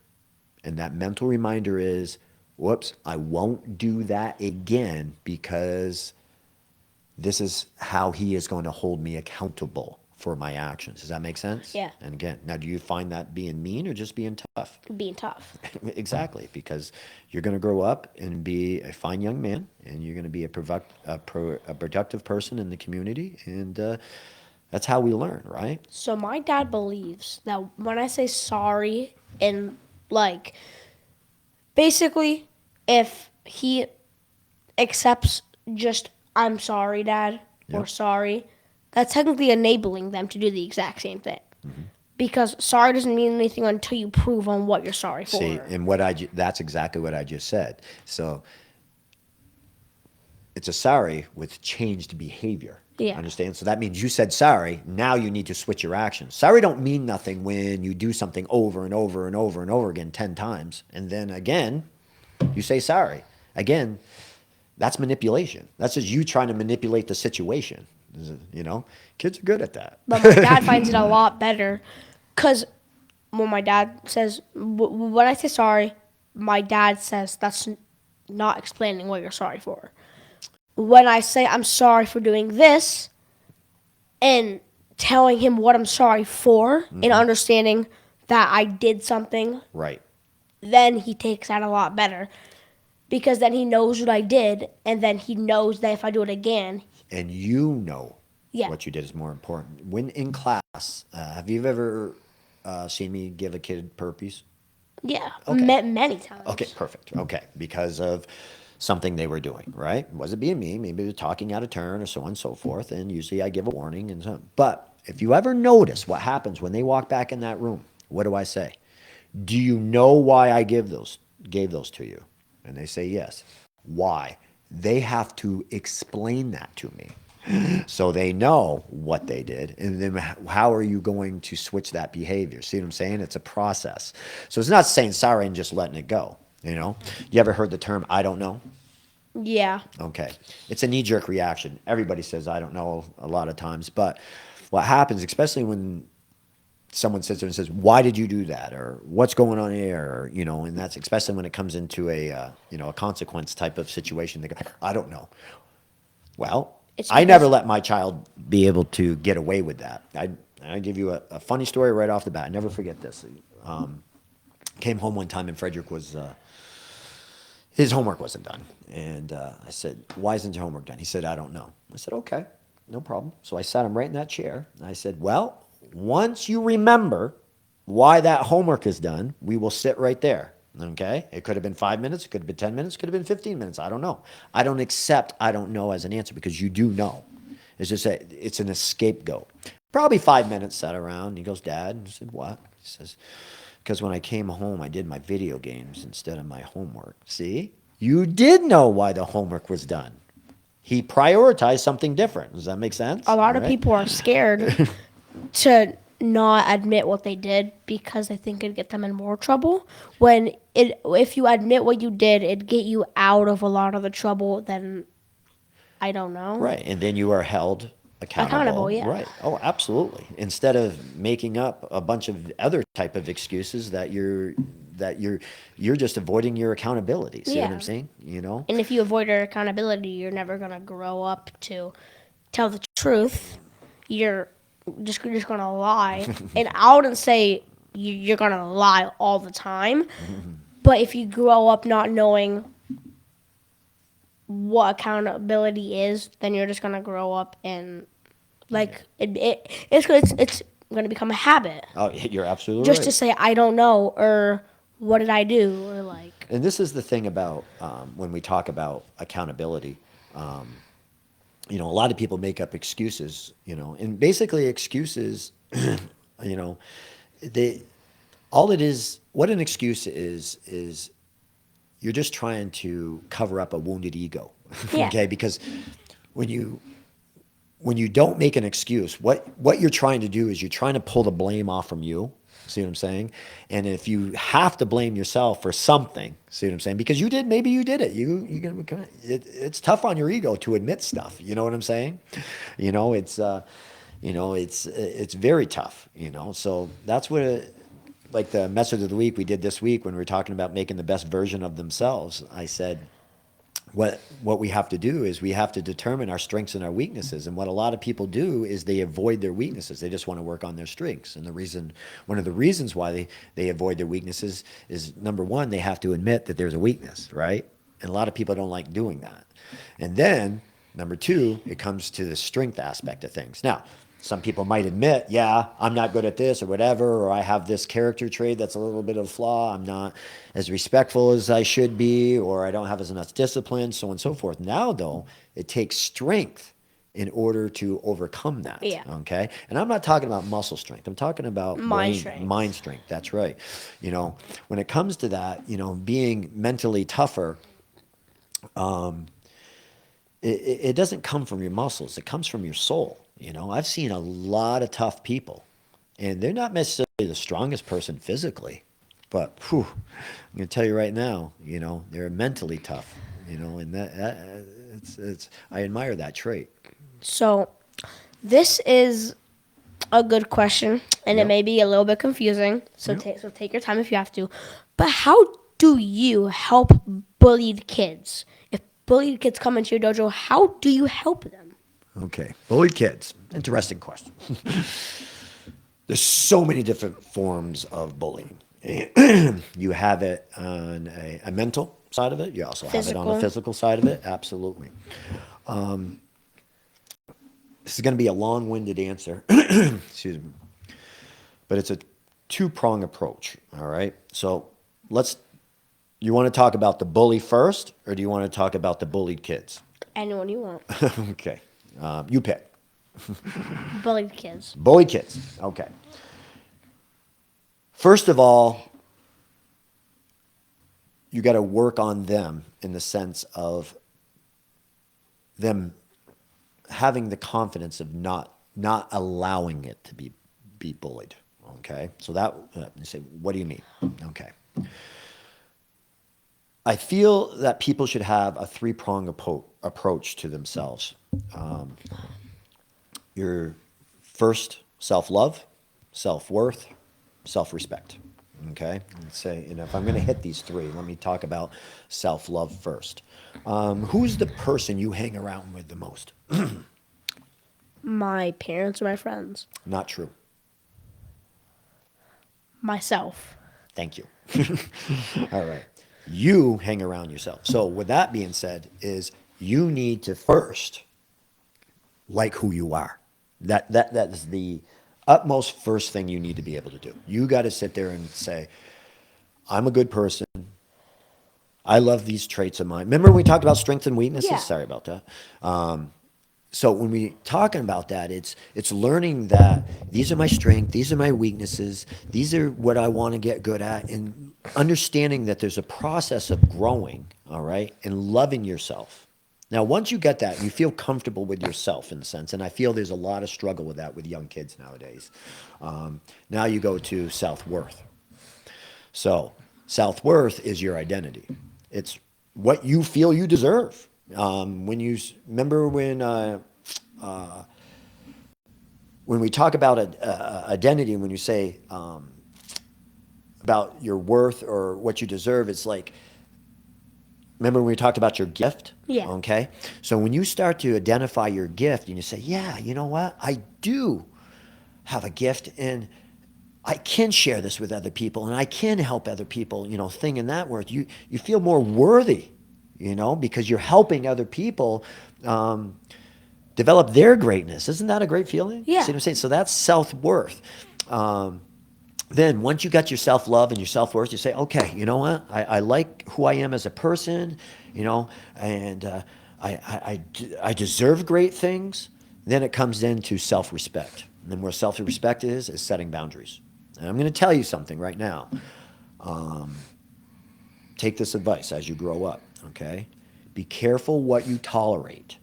And that mental reminder is, whoops, I won't do that again because this is how he is going to hold me accountable for my actions. Does that make sense? Yeah. And again, now do you find that being mean or just being tough? Being tough. Exactly, because you're going to grow up and be a fine young man, and you're going to be a productive person in the community, and that's how we learn, right? So my dad believes that when I say sorry and like basically if he accepts just I'm sorry, dad, or Yep. sorry, that's technically enabling them to do the exact same thing. Because sorry doesn't mean anything until you prove on what you're sorry for. See, and that's exactly what I just said. So it's a sorry with changed behavior. Yeah. Understand? So that means you said sorry. Now you need to switch your actions. Sorry don't mean nothing when you do something over and over and over and over again 10 times. And then again, you say sorry. Again, that's manipulation. That's just you trying to manipulate the situation. You know, kids are good at that. But my dad finds it a lot better because when my dad says, when I say sorry, my dad says that's not explaining what you're sorry for. When I say I'm sorry for doing this and telling him what I'm sorry for and understanding that I did something, Right. then he takes that a lot better because then he knows what I did and then he knows that if I do it again, And you know yeah, what you did is more important. When in class, have you ever seen me give a kid burpees? yeah, Okay. many times. Okay, perfect. Okay, because of something they were doing, right? Was it being me? Maybe they're talking out of turn or so on and so forth. And usually I give a warning and so. But if you ever notice what happens when they walk back in that room, what do I say? Do you know why I gave those to you? And they say yes. Why? They have to explain that to me. So they know what they did. And then how are you going to switch that behavior? See what I'm saying? It's a process. So it's not saying sorry and just letting it go. You know, you ever heard the term, I don't know? Yeah. Okay. It's a knee jerk reaction. Everybody says, I don't know a lot of times. But what happens, especially when someone sits there and says, why did you do that? Or what's going on here? Or, you know, and that's especially when it comes into a consequence type of situation. They go, I don't know. Well, It's I never because let my child be able to get away with that. I give you a funny story right off the bat. I never forget this. Came home one time and Frederick was, his homework wasn't done. And I said, why isn't your homework done? He said, I don't know. I said, okay, no problem. So I sat him right in that chair. And I said, well, once you remember why that homework is done, we will sit right there. Okay? It could have been 5 minutes. It could have been 10 minutes. It could have been 15 minutes. I don't know. I don't accept I don't know as an answer because you do know. It's just it's an scapegoat. Probably 5 minutes sat around. He goes, Dad. I said, what? He says, because when I came home, I did my video games instead of my homework. See? You did know why the homework was done. He prioritized something different. Does that make sense? a lot All of right? people are scared to not admit what they did because they think it'd get them in more trouble. When if you admit what you did, it'd get you out of a lot of the trouble. Then I don't know. Right. And then you are held accountable. Accountable, yeah. Right. Oh, absolutely. Instead of making up a bunch of other type of excuses that you're just avoiding your accountability. See what Yeah. I'm saying? You know? And if you avoid your accountability, you're never gonna grow up to tell the truth. You're just gonna lie. And I wouldn't say you're gonna lie all the time, but if you grow up not knowing what accountability is, then you're just gonna grow up and like it's gonna become a habit Oh, you're absolutely just right. to say I don't know or what did I do or like And this is the thing about when we talk about accountability. A lot of people make up excuses, and basically excuses, you know, they all it is. What an excuse is you're just trying to cover up a wounded ego, yeah okay? Because when you don't make an excuse, what you're trying to do is you're trying to pull the blame off from you, See what I'm saying? And if you have to blame yourself for something, see what I'm saying? Because you did, maybe you did it. It's tough on your ego to admit stuff. You know what I'm saying? You know, it's very tough. You know, so that's what. Like the message of the week we did this week when we were talking about making the best version of themselves. I said, what we have to do is we have to determine our strengths and our weaknesses. And what a lot of people do is they avoid their weaknesses. They just want to work on their strengths. And one of the reasons why they avoid their weaknesses is, number one, they have to admit that there's a weakness, right? And a lot of people don't like doing that. And then, number two, it comes to the strength aspect of things. Now, some people might admit, yeah, I'm not good at this or whatever, or I have this character trait that's a little bit of a flaw. I'm not as respectful as I should be, or I don't have as much discipline, so on and so forth. Now, though, it takes strength in order to overcome that. Yeah. Okay. And I'm not talking about muscle strength. I'm talking about mind strength. That's right. You know, when it comes to that, you know, being mentally tougher, it doesn't come from your muscles. It comes from your soul. You know, I've seen a lot of tough people, and they're not necessarily the strongest person physically, but whew, I'm going to tell you right now, you know, they're mentally tough. You know, and I admire that trait. So, this is a good question, and it Yep. may be a little bit confusing. So, Yep. so take your time if you have to. But how do you help bullied kids? If bullied kids come into your dojo, how do you help them? Okay, bullied kids. Interesting question. There's so many different forms of bullying. You have it on a mental side of it. You also have it on a Physical. physical side of it. Absolutely. This is going to be a long-winded answer. Excuse me. But it's a two-prong approach. All right. So you want to talk about the bully first, or do you want to talk about the bullied kids? Anyone you want. Okay. You pick. Bullied kids. Bully kids. Okay. First of all, you got to work on them in the sense of them having the confidence of not allowing it to be bullied. Okay. So that you say, what do you mean? Okay. I feel that people should have a three-pronged approach to themselves. Your first, self-love, self-worth, self-respect. Okay? Let's say, and if I'm going to hit these three, let me talk about self-love first. Who's the person you hang around with the most? My parents or my friends. Not true. Myself. Thank you. All right. You hang around yourself. So with that being said, is you need to first like who you are. That is the utmost first thing you need to be able to do. You got to sit there and say, I'm a good person. I love these traits of mine. Remember we talked about strengths and weaknesses? Yeah. Sorry about that. So when we talking about that, it's learning that these are my strengths, these are my weaknesses, these are what I want to get good at, and understanding that there's a process of growing, all right, and loving yourself. Now, once you get that, you feel comfortable with yourself in a sense, and I feel there's a lot of struggle with that with young kids nowadays. Now you go to self-worth. So self-worth is your identity. It's what you feel you deserve. Remember when we talk about identity, when you say about your worth or what you deserve, it's like, remember when we talked about your gift? Yeah. Okay. So when you start to identify your gift and you say, yeah, you know what? I do have a gift and I can share this with other people and I can help other people, you know, thing in that worth. You feel more worthy, you know, because you're helping other people develop their greatness. Isn't that a great feeling? Yeah. See what I'm saying? So that's self-worth. Then once you got your self-love and your self-worth, you say, okay, you know what? I like who I am as a person, you know, and I deserve great things. Then it comes into self-respect. And then where self-respect is setting boundaries. And I'm going to tell you something right now. Take this advice as you grow up, okay? Be careful what you tolerate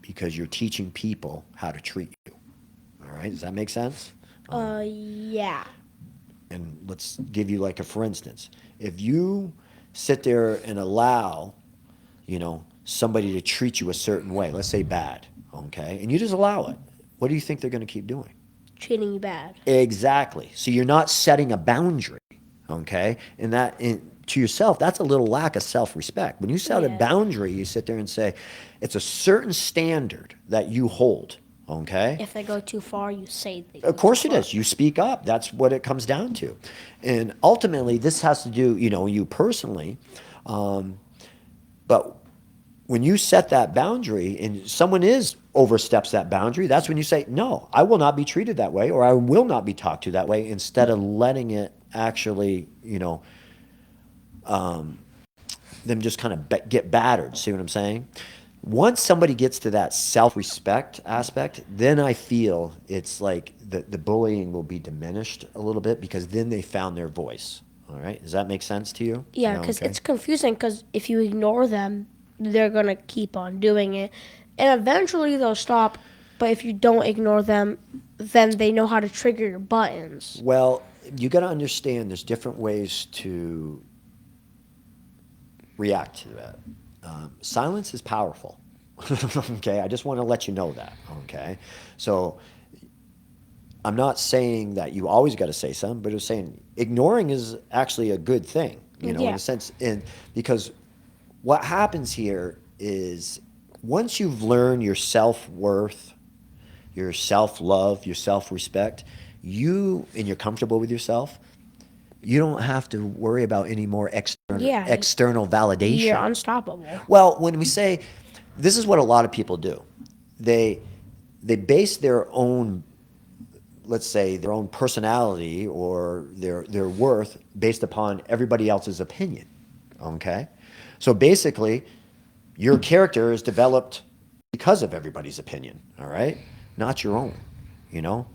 because you're teaching people how to treat you. All right? Does that make sense? Yeah. And let's give you like a for instance. If you sit there and allow, somebody to treat you a certain way, let's say bad, okay, and you just allow it, what do you think they're going to keep doing? Treating you bad. Exactly. So you're not setting a boundary, okay? And to yourself, that's a little lack of self-respect. When you set a Yeah. boundary, you sit there and say, it's a certain standard that you hold, okay? If they go too far, you say they go Of course too it far. is. You speak up. That's what it comes down to. And ultimately, this has to do, you personally. But when you set that boundary and someone oversteps that boundary, that's when you say, no, I will not be treated that way, or I will not be talked to that way, instead of letting it actually, them just kind of get battered. See what I'm saying? Once somebody gets to that self-respect aspect, then I feel it's like the bullying will be diminished a little bit, because then they found their voice. All right. Does that make sense to you? Yeah, because Okay. it's confusing. Because if you ignore them, they're gonna keep on doing it, and eventually they'll stop. But if you don't ignore them, then they know how to trigger your buttons. Well, you got to understand there's different ways to react to that. Silence is powerful. Okay, I just want to let you know that. Okay, so I'm not saying that you always got to say something, but I'm saying ignoring is actually a good thing, in Yeah. a sense. And because what happens here is, once you've learned your self-worth, your self-love, your self-respect, and you're comfortable with yourself, you don't have to worry about any more Yeah, external you're validation. unstoppable. Well, when we say, this is what a lot of people do. They they base their own, let's say, their own personality or their worth based upon everybody else's opinion. Okay? So basically, your character is developed because of everybody's opinion, all right? Not your own.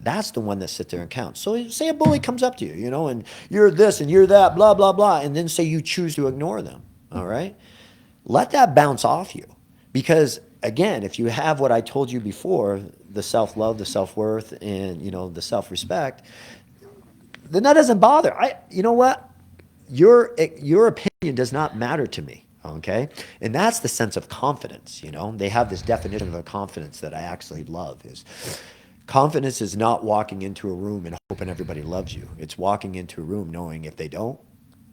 That's the one that sits there and counts. So say a bully comes up to you, and you're this and you're that, blah, blah, blah, and then say you choose to ignore them, all right? Let that bounce off you. Because again, if you have what I told you before, the self-love, the self-worth, and, the self-respect, then that doesn't bother. You know what? Your opinion does not matter to me. Okay, and that's the sense of confidence. They have this definition of a confidence that I actually love. Is confidence is not walking into a room and hoping everybody loves you. It's walking into a room knowing if they don't,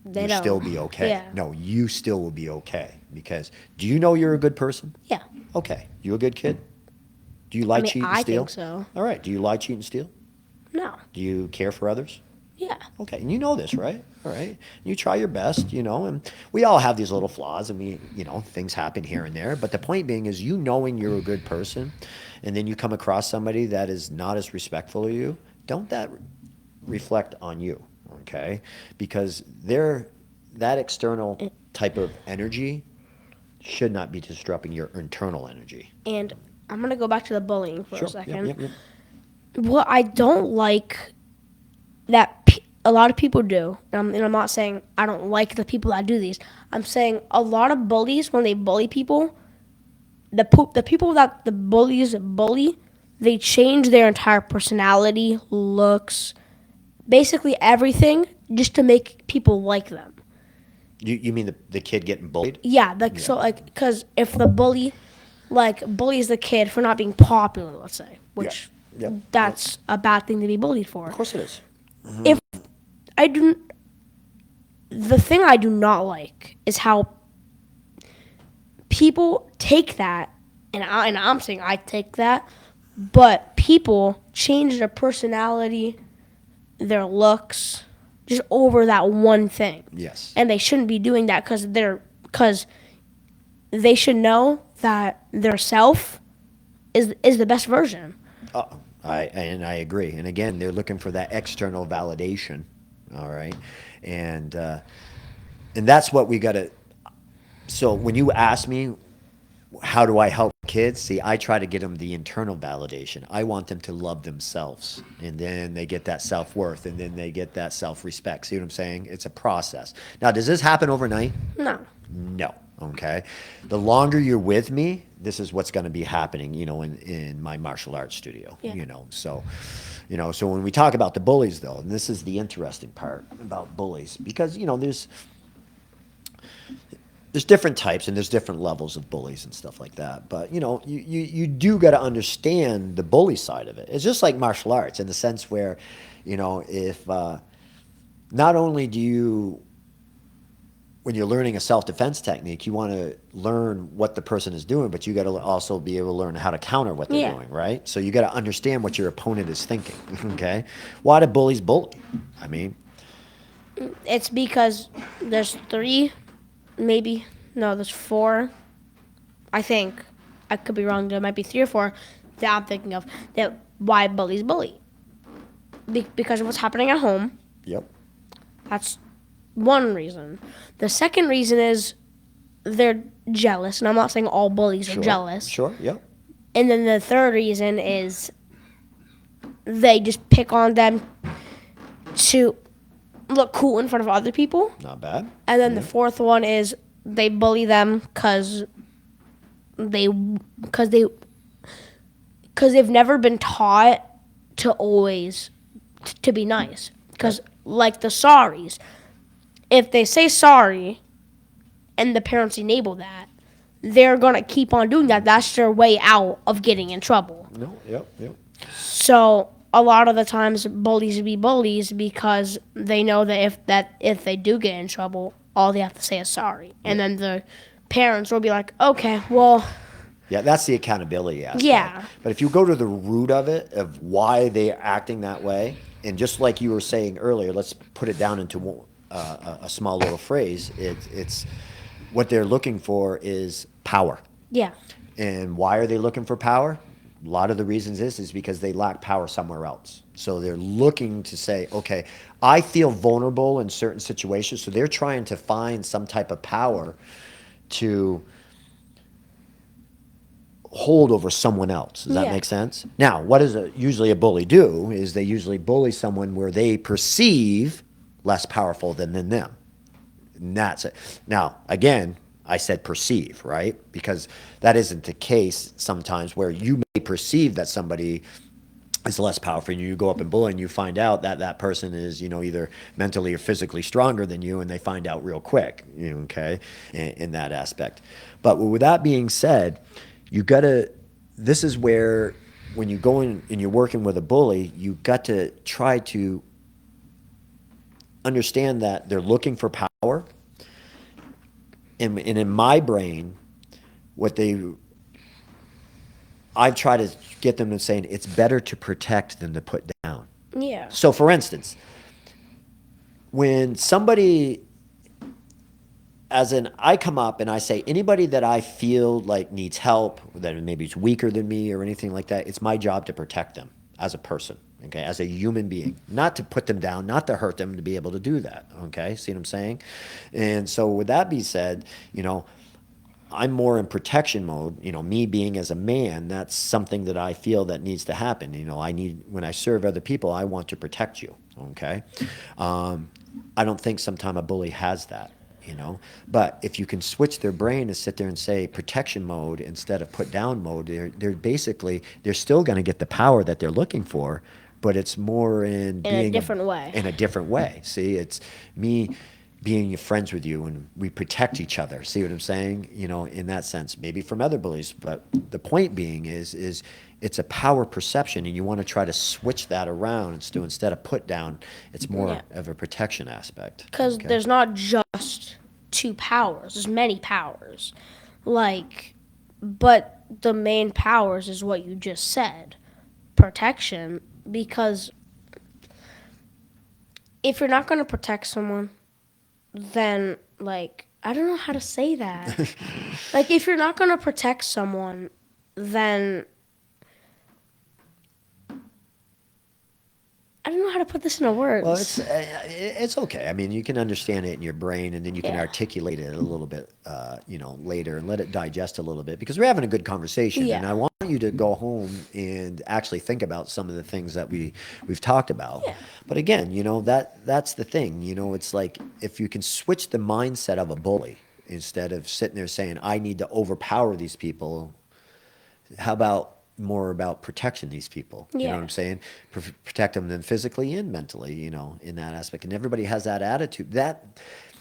They you still don't. be okay. Yeah. No, you still will be okay, because do you know you're a good person? Yeah. Okay, you a good kid? Do you lie, I mean, cheat, and I steal? think so. All right. Do you lie, cheat, and steal? No. Do you care for others? Yeah. Okay, and you know this, right? All right. You try your best, and we all have these little flaws, and things happen here and there. But the point being is, knowing you're a good person, and then you come across somebody that is not as respectful of you, don't that reflect on you, okay? Because that external type of energy should not be disrupting your internal energy. And I'm gonna go back to the bullying for a Sure. second. Yep. What I don't like that a lot of people do, and I'm not saying I don't like the people that do these. I'm saying a lot of bullies, when they bully people, the people that the bullies bully, they change their entire personality, looks, basically everything, just to make people like them. You mean the kid getting bullied? Yeah, like so, like because if the bully, like bullies the kid for not being popular, let's say, Yeah. which Yep. that's a bad thing to be bullied for. Of course it is. If I do, the thing I do not like is how people take that, and I'm saying I take that, but people change their personality, their looks, just over that one thing. Yes. And they shouldn't be doing that because they should know that their self is the best version. I agree. And again, they're looking for that external validation. All right, and that's what we got to. So when you ask me, how do I help kids? See, I try to get them the internal validation. I want them to love themselves, and then they get that self-worth, and then they get that self-respect. See what I'm saying? It's a process. Now, does this happen overnight? No. No. Okay. The longer you're with me, this is what's going to be happening, in my martial arts studio, Yeah. so when we talk about the bullies though, and this is the interesting part about bullies, because, there's different types and there's different levels of bullies and stuff like that. But, you do got to understand the bully side of it. It's just like martial arts in the sense where, if, not only do you, when you're learning a self-defense technique, you want to learn what the person is doing, but you got to also be able to learn how to counter what they're Yeah. doing, right? So you got to understand what your opponent is thinking. Okay, why do bullies bully? I mean, It's because there's three, maybe, no, there's four, I think. I could be wrong. There might be three or four that I'm thinking of that why bullies bully. Because of what's happening at home. yep, That's one reason. The second reason is they're jealous, and I'm not saying all bullies are jealous. sure, yep, And then the third reason is they just pick on them to look cool in front of other people. not bad. And then the fourth one is they bully them because they because they've never been taught to always to be nice. Because like the sorries, if they say sorry and the parents enable that, they're gonna keep on doing that. That's their way out of getting in trouble. No, yep, yep. So a lot of the times bullies be bullies because they know that if they do get in trouble, all they have to say is sorry. And then the parents will be like, okay, well, Yeah, that's the accountability aspect. Yeah. But if you go to the root of it, of why they're acting that way, and just like you were saying earlier, let's put it down into a small little phrase. It's what they're looking for is power. yeah, And why are they looking for power? A lot of the reasons is because they lack power somewhere else. So they're looking to say, okay, I feel vulnerable in certain situations. So they're trying to find some type of power to hold over someone else. Does that Yeah. make sense? Now, what does usually a bully do is they usually bully someone where they perceive less powerful than them. And that's it. Now, again, I said perceive, right? Because that isn't the case sometimes where you may perceive that somebody is less powerful and you go up and bully and you find out that that person is, either mentally or physically stronger than you, and they find out real quick, okay, in that aspect. But with that being said, you gotta, this is where when you go in and you're working with a bully, you got to try to understand that they're looking for power. And in my brain, I've tried to get them to saying it's better to protect than to put down. yeah, So, for instance, when somebody, I come up and I say, anybody that I feel like needs help, that maybe is weaker than me or anything like that, it's my job to protect them as a person, okay, as a human being, not to put them down, not to hurt them, to be able to do that, okay? See what I'm saying? And so, with that being said, I'm more in protection mode. Me being as a man, that's something that I feel that needs to happen. When I serve other people, I want to protect you. Okay. I don't think sometimes a bully has that. But if you can switch their brain and sit there and say protection mode instead of put down mode, they're still going to get the power that they're looking for, but it's more in being a different way. In a different way. See, it's me being friends with you and we protect each other. See what I'm saying? In that sense, maybe from other bullies, but the point being is it's a power perception, and you want to try to switch that around. Instead of put down, it's more of a protection aspect. Because there's not just two powers. There's many powers. But the main powers is what you just said, protection. Because if you're not going to protect someone, then I don't know how to say that. If you're not going to protect someone, then I don't know how to put this into words. Well, it's okay. I mean, you can understand it in your brain, and then you can articulate it a little bit, later, and let it digest a little bit, because we're having a good conversation, and I want you to go home and actually think about some of the things that we've talked about. Yeah. But again, that's the thing. It's like if you can switch the mindset of a bully, instead of sitting there saying, I need to overpower these people, how about more about protecting these people? You know what Yeah. I'm saying? Protect them then physically and mentally, you know, in that aspect. And everybody has that attitude. That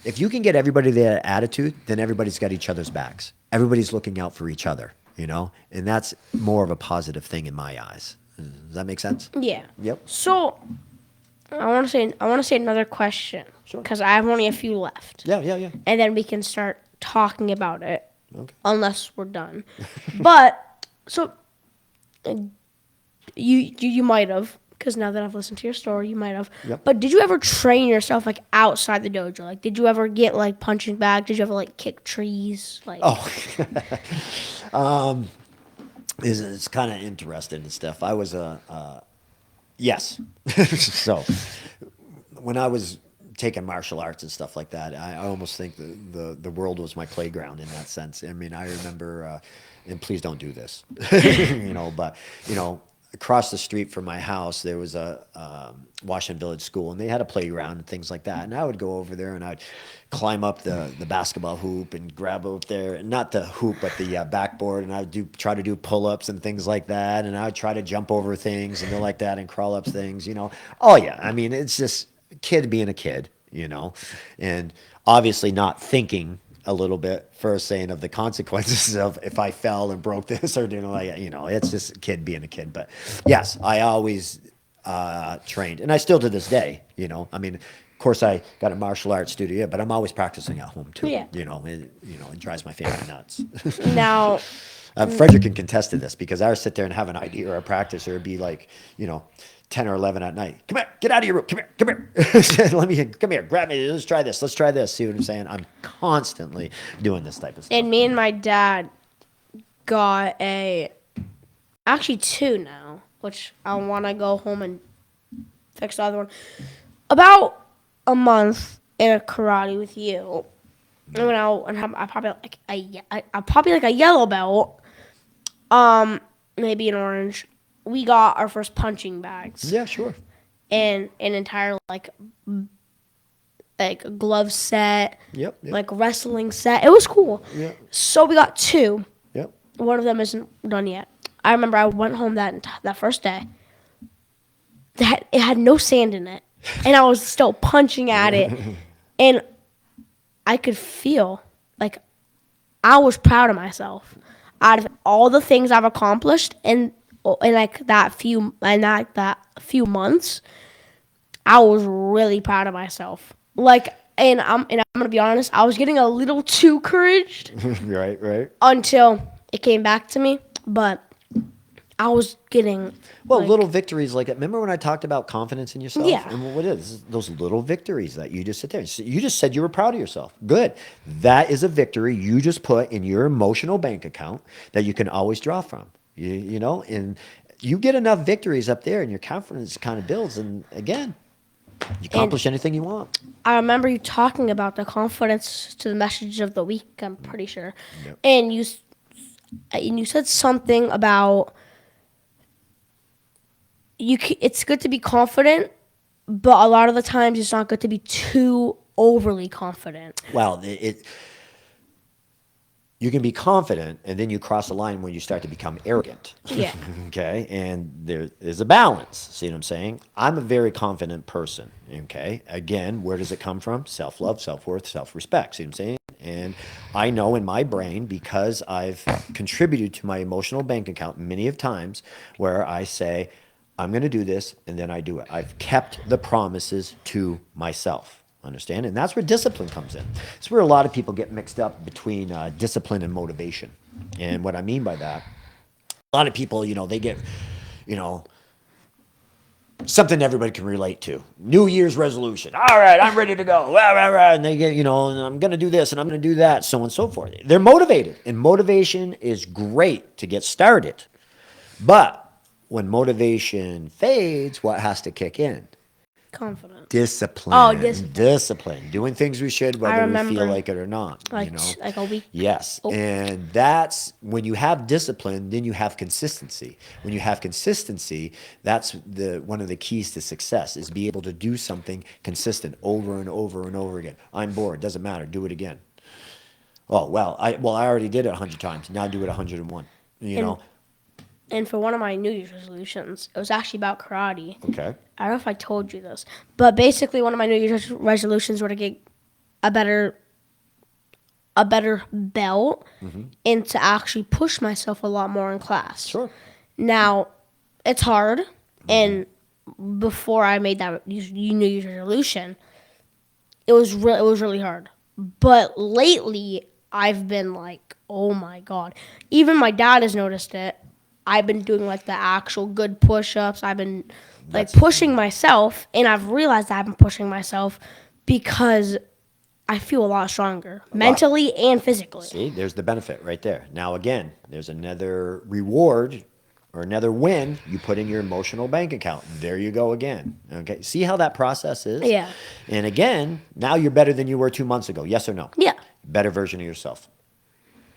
if you can get everybody that attitude, then everybody's got each other's backs. Everybody's looking out for each other, you know, and that's more of a positive thing in my eyes. Does that make sense? Yeah. Yep. So I want to say another question Sure. because I have only a few left, Yeah, yeah, yeah. and then we can start talking about it Okay. unless we're done. But so you might have, because now that I've listened to your story, you might have. Yep. But did you ever train yourself like outside the dojo? Like, did you ever get like punching bag? Did you ever like kick trees? Like, Oh, it's kind of interesting and stuff. I was yes. So when I was taking martial arts and stuff like that, I almost think the world was my playground in that sense. I mean, I remember, and please don't do this, you know, but you know, across the street from my house, there was a Washington Village school, and they had a playground and things like that. And I would go over there and I'd climb up the basketball hoop and grab up there, not the hoop, but the backboard, and I would try to do pull-ups and things like that. And I would try to jump over things and go like that and crawl up things, you know. Oh yeah, I mean, it's just a kid being a kid, you know, and obviously not thinking a little bit first saying of the consequences of if I fell and broke this or doing like, you know, it's just a kid being a kid. But yes, I always trained, and I still to this day, you know, I mean, of course I got a martial arts studio, but I'm always practicing at home too. Yeah. It drives my family nuts. now, Frederick can contest to this because I would sit there and have an idea or a practice, or it'd be like, you know, 10 or 11 at night. Come here, get out of your room. Come here. Come here, grab me. Let's try this. See what I'm saying? I'm constantly doing this type of stuff. and me and my dad got actually two now, which I want to go home and fix the other one. About a month in a karate with you, and when I probably like a yellow belt, maybe an orange. We got our first punching bags Yeah, sure. and an entire like glove set, Yep. like wrestling set. It was cool. Yep. So we got two. Yep. One of them isn't done yet. I remember I went home that first day. It had no sand in it, and I was still punching at it, and I could feel like I was proud of myself. Out of all the things I've accomplished, and in that few months, I was really proud of myself. Like, and I'm gonna be honest, I was getting a little too encouraged Right. until it came back to me, but I was getting Well, little victories like that. Remember when I talked about confidence in yourself? Yeah. And what it is those little victories that you just sit there. You just said you were proud of yourself. Good. That is a victory you just put in your emotional bank account that you can always draw from. You know, and you get enough victories up there, and your confidence kind of builds. And again, you accomplish anything you want. I remember you talking about the confidence to the message of the week. I'm pretty sure, Yep. and you said something about it's good to be confident, but a lot of the times it's not good to be too overly confident. Well, you can be confident, and then you cross the line when you start to become arrogant. Yeah. Okay, and there is a balance. See what I'm saying? I'm a very confident person. Okay, again, where does it come from? Self-love, self-worth, self-respect. See what I'm saying? And I know in my brain, because I've contributed to my emotional bank account many of times, where I say, I'm going to do this, and then I do it. I've kept the promises to myself. Understand? And that's where discipline comes in. It's where a lot of people get mixed up between discipline and motivation. And what I mean by that, a lot of people, you know, they get, you know, something everybody can relate to. New Year's resolution. All right, I'm ready to go. Rah, rah, rah. And they get, you know, and I'm going to do this and I'm going to do that, so on and so forth. They're motivated. And motivation is great to get started. But when motivation fades, what has to kick in? Confident. Discipline. Oh, discipline. Discipline. Doing things we should, whether we remember, feel like it or not. Like you know? like a week. Yes. Oh. And that's when you have discipline, then you have consistency. When you have consistency, that's one of the keys to success is be able to do something consistent over and over and over again. I'm bored. Doesn't matter. Do it again. Oh, well, I already did it 100 times. Now do it 101. You And know? and for one of my New Year's resolutions, it was actually about karate. Okay. I don't know if I told you this, but basically one of my New Year's resolutions were to get a better belt and to actually push myself a lot more in class. Sure. Now, it's hard, and before I made that New Year's resolution, it was really hard. But lately, I've been like, oh my god! Even my dad has noticed it. I've been doing like the actual good push-ups. I've been like That's pushing myself, and I've realized I've been pushing myself because I feel a lot stronger lot. mentally and physically. See, there's the benefit right there. Now, again, there's another reward or another win you put in your emotional bank account. There you go again. Okay. See how that process is? Yeah. And again, now you're better than you were 2 months ago. Yes or no? Yeah. Better version of yourself.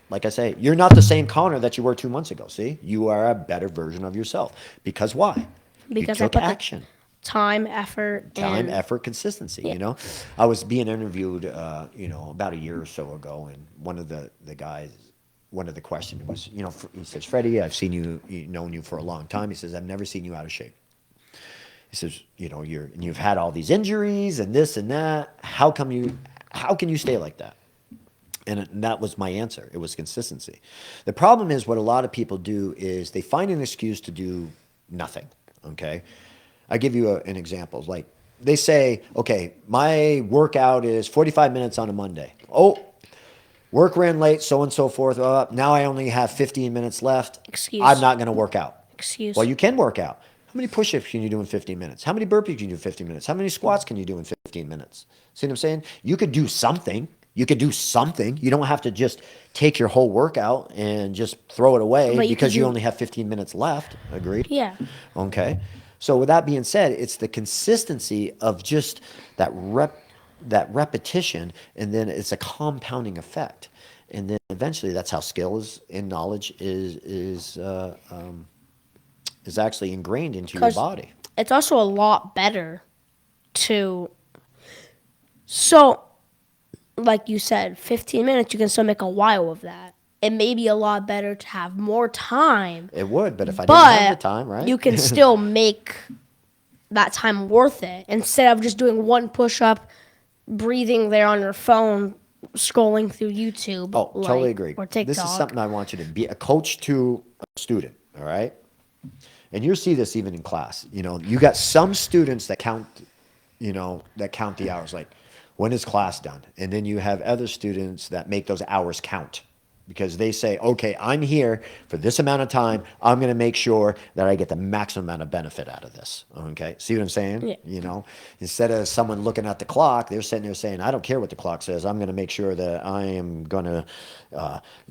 Like I say, you're not the same Connor that you were 2 months ago. See, you are a better version of yourself. Because why? Because you I took put the action. time, effort, Time, and effort, consistency. yeah. You know, I was being interviewed, about a year or so ago, and one of the guys, one of the questions was, he says, Freddie, I've seen you, known you for a long time. He says, I've never seen you out of shape. He says, you've had all these injuries and this and that. How can you stay like that? And that was my answer. It was consistency. The problem is what a lot of people do is they find an excuse to do nothing. Okay. I give you an example. Like they say, okay, my workout is 45 minutes on a Monday. Oh, work ran late, so on and so forth. Now I only have 15 minutes left. Excuse. I'm not going to work out. Excuse. Well, you can work out. How many push-ups can you do in 15 minutes? How many burpees can you do in 15 minutes? How many squats can you do in 15 minutes? See what I'm saying? You could do something. You could do something. You don't have to just take your whole workout and just throw it away But because you only have 15 minutes left. Agreed? Yeah. Okay. So with that being said, it's the consistency of just that repetition, and then it's a compounding effect. And then eventually that's how skills and knowledge is actually ingrained into your Because body. it's also a lot better to. So, like you said, 15 minutes, you can still make a while of that. It may be a lot better to have more time, It would, but if I didn't have the but time, right? you can still make that time worth it instead of just doing one push up, breathing there on your phone, scrolling through YouTube. Oh, totally agree. Or TikTok. This is something I want you to be a coach to a student, all right? And you'll see this even in class. You got some students that count the hours, like when is class done? And then you have other students that make those hours count because they say, okay, I'm here for this amount of time. I'm going to make sure that I get the maximum amount of benefit out of this. Okay. See what I'm saying? Yeah. Instead of someone looking at the clock, they're sitting there saying, I don't care what the clock says. I'm going to make sure that I am going to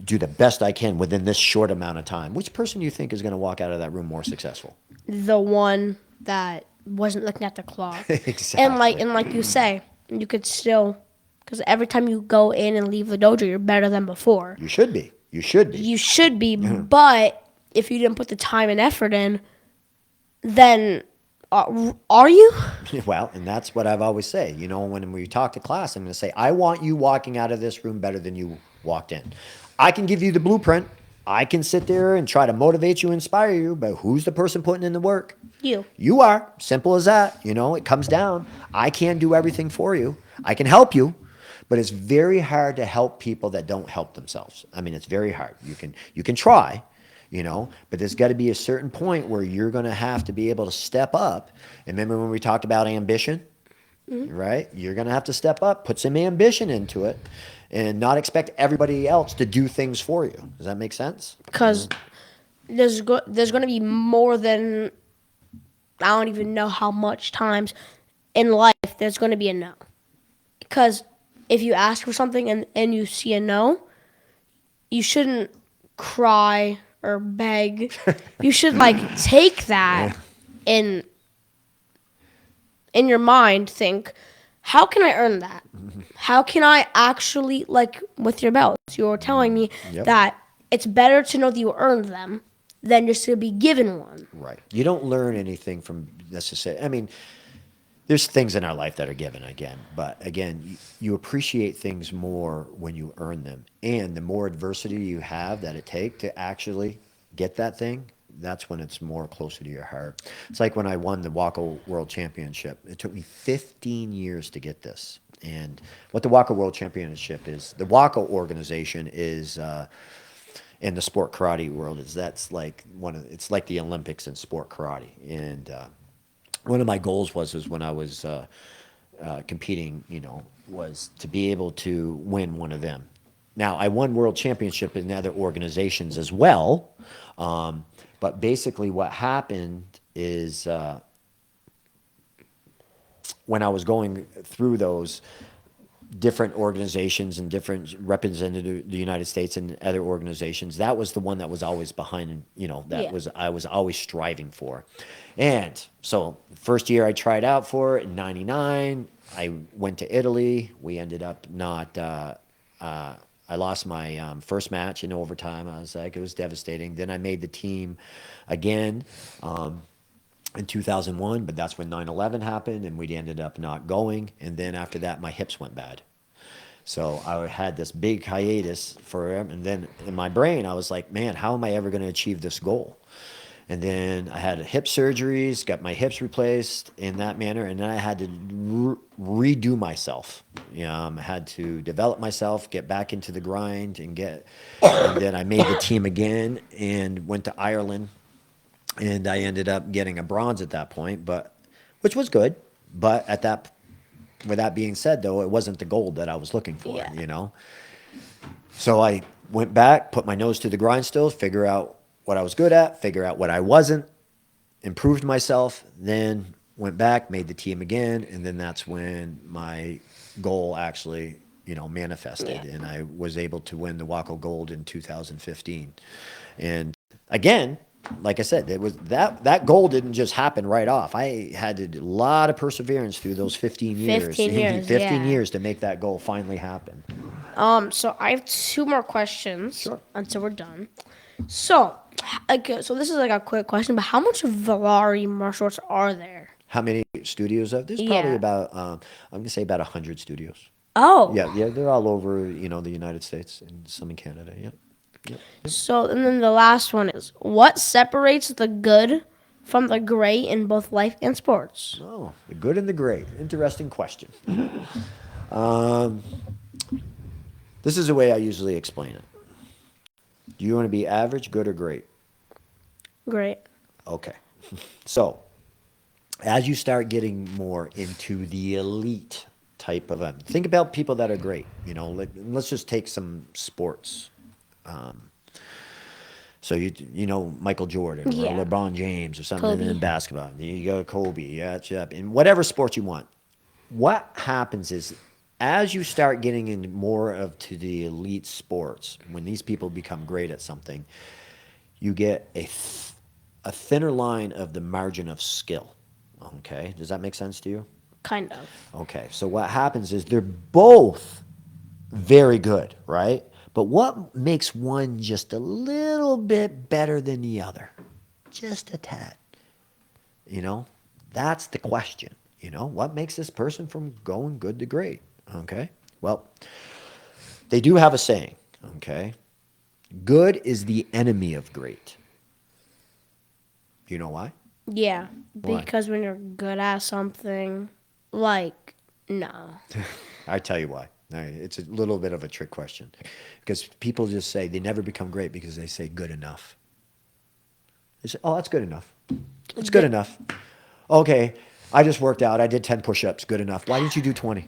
do the best I can within this short amount of time. Which person do you think is going to walk out of that room more successful? The one that wasn't looking at the clock. Exactly. And like you say, you could still, because every time you go in and leave the dojo, you're better than before. You should be. You should be. You should be, but if you didn't put the time and effort in, then are you? Well, and that's what I've always say. When we talk to class, I'm going to say, I want you walking out of this room better than you walked in. I can give you the blueprint. I can sit there and try to motivate you, inspire you, but who's the person putting in the work? You. You are. Simple as that. It comes down. I can't do everything for you. I can help you, but it's very hard to help people that don't help themselves. I mean, it's very hard. You can try, but there's got to be a certain point where you're going to have to be able to step up. And remember when we talked about ambition, right? You're going to have to step up, put some ambition into it, and not expect everybody else to do things for you. Does that make sense? Because there's going to be more than, I don't even know how much times in life there's going to be a no. Because if you ask for something and you see a no, you shouldn't cry or beg. You should take that in your mind, think, how can I earn that? How can I actually, with your belts, you're telling me that it's better to know that you earned them than just to be given one. Right. You don't learn anything from necessarily. I mean, there's things in our life that are given again, but again, you appreciate things more when you earn them, and the more adversity you have that it take to actually get that thing, that's when it's more closer to your heart. It's like when I won the Wacko World Championship. It took me 15 years to get this. And what the Wacko World Championship is, the Wacko organization is in the sport karate world, is that's like it's like the Olympics in sport karate. And one of my goals was when I was competing, was to be able to win one of them. Now, I won world championship in other organizations as well, but basically what happened is when I was going through those different organizations and different represented the United States and other organizations, that was the one that was always behind, that Yeah. was I was always striving for. And so first year I tried out for it in 99, I went to Italy. We ended up not I lost my first match in overtime. I was like, it was devastating. Then I made the team again in 2001, but that's when 9/11 happened and we ended up not going. And then after that, my hips went bad. So I had this big hiatus for him. And then in my brain, I was like, man, how am I ever going to achieve this goal? And then I had hip surgeries, got my hips replaced in that manner. And then I had to redo myself. I had to develop myself, get back into the grind and then I made the team again and went to Ireland. And I ended up getting a bronze at that point, which was good. But with that being said, though, it wasn't the gold that I was looking for, Yeah. So I went back, put my nose to the grindstone, figure out what I was good at, figure out what I wasn't, improved myself, then went back, made the team again, and then that's when my goal actually, manifested, Yeah. and I was able to win the Waco Gold in 2015. And again, like I said, it was that goal didn't just happen right off. I had a lot of perseverance through those 15 years, 15 years, 15 yeah. years to make that goal finally happen. So I have two more questions Sure. until we're done. So, okay, so this is like a quick question, but how much Villari martial arts are there? How many studios are there's probably Yeah. about I'm gonna say about 100 studios. Oh. Yeah, they're all over, the United States and some in Canada. Yep. Yep. So, and then the last one is what separates the good from the great in both life and sports? Oh, the good and the great. Interesting question. This is the way I usually explain it. Do you want to be average, good, or great? Great. Okay. So, as you start getting more into the elite type of think about people that are great. Let's just take some sports. So you know Michael Jordan or Yeah. LeBron James or something Kobe. in basketball. You go Kobe, yeah, in whatever sport you want. What happens is as you start getting in more of to the elite sports, when these people become great at something, you get a thinner line of the margin of skill. Okay, does that make sense to you? Kind of. Okay, so what happens is they're both very good, right? But what makes one just a little bit better than the other? Just a tad. You know, that's the question. What makes this person from going good to great? Okay, well, they do have a saying, okay? Good is the enemy of great. You know why? Yeah. Why? Because when you're good at something, like, no. I tell you why. All right, it's a little bit of a trick question because people just say they never become great because they say good enough. They say, oh, that's good enough. It's good enough. Okay, I just worked out. I did 10 push-ups. Good enough. Why didn't you do 20?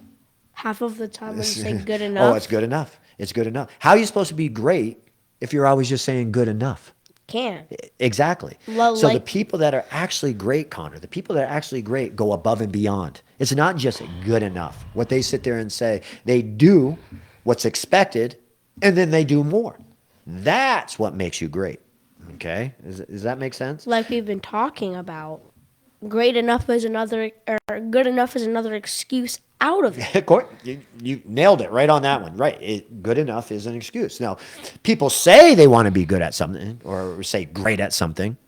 Half of the time when you say good Oh, enough, it's good enough. It's good enough. How are you supposed to be great if you're always just saying good enough? can. Exactly. Well, So the like, people that are actually great, Connor, the people that are actually great go above and beyond. It's not just good enough. What they sit there and say, they do what's expected and then they do more. That's what makes you great. Okay? Does that make sense? like we've been talking about, great enough is another, or good enough is another excuse out of it. You nailed it right on that one. Right. Good enough is an excuse. Now, people say they want to be good at something or say great at something.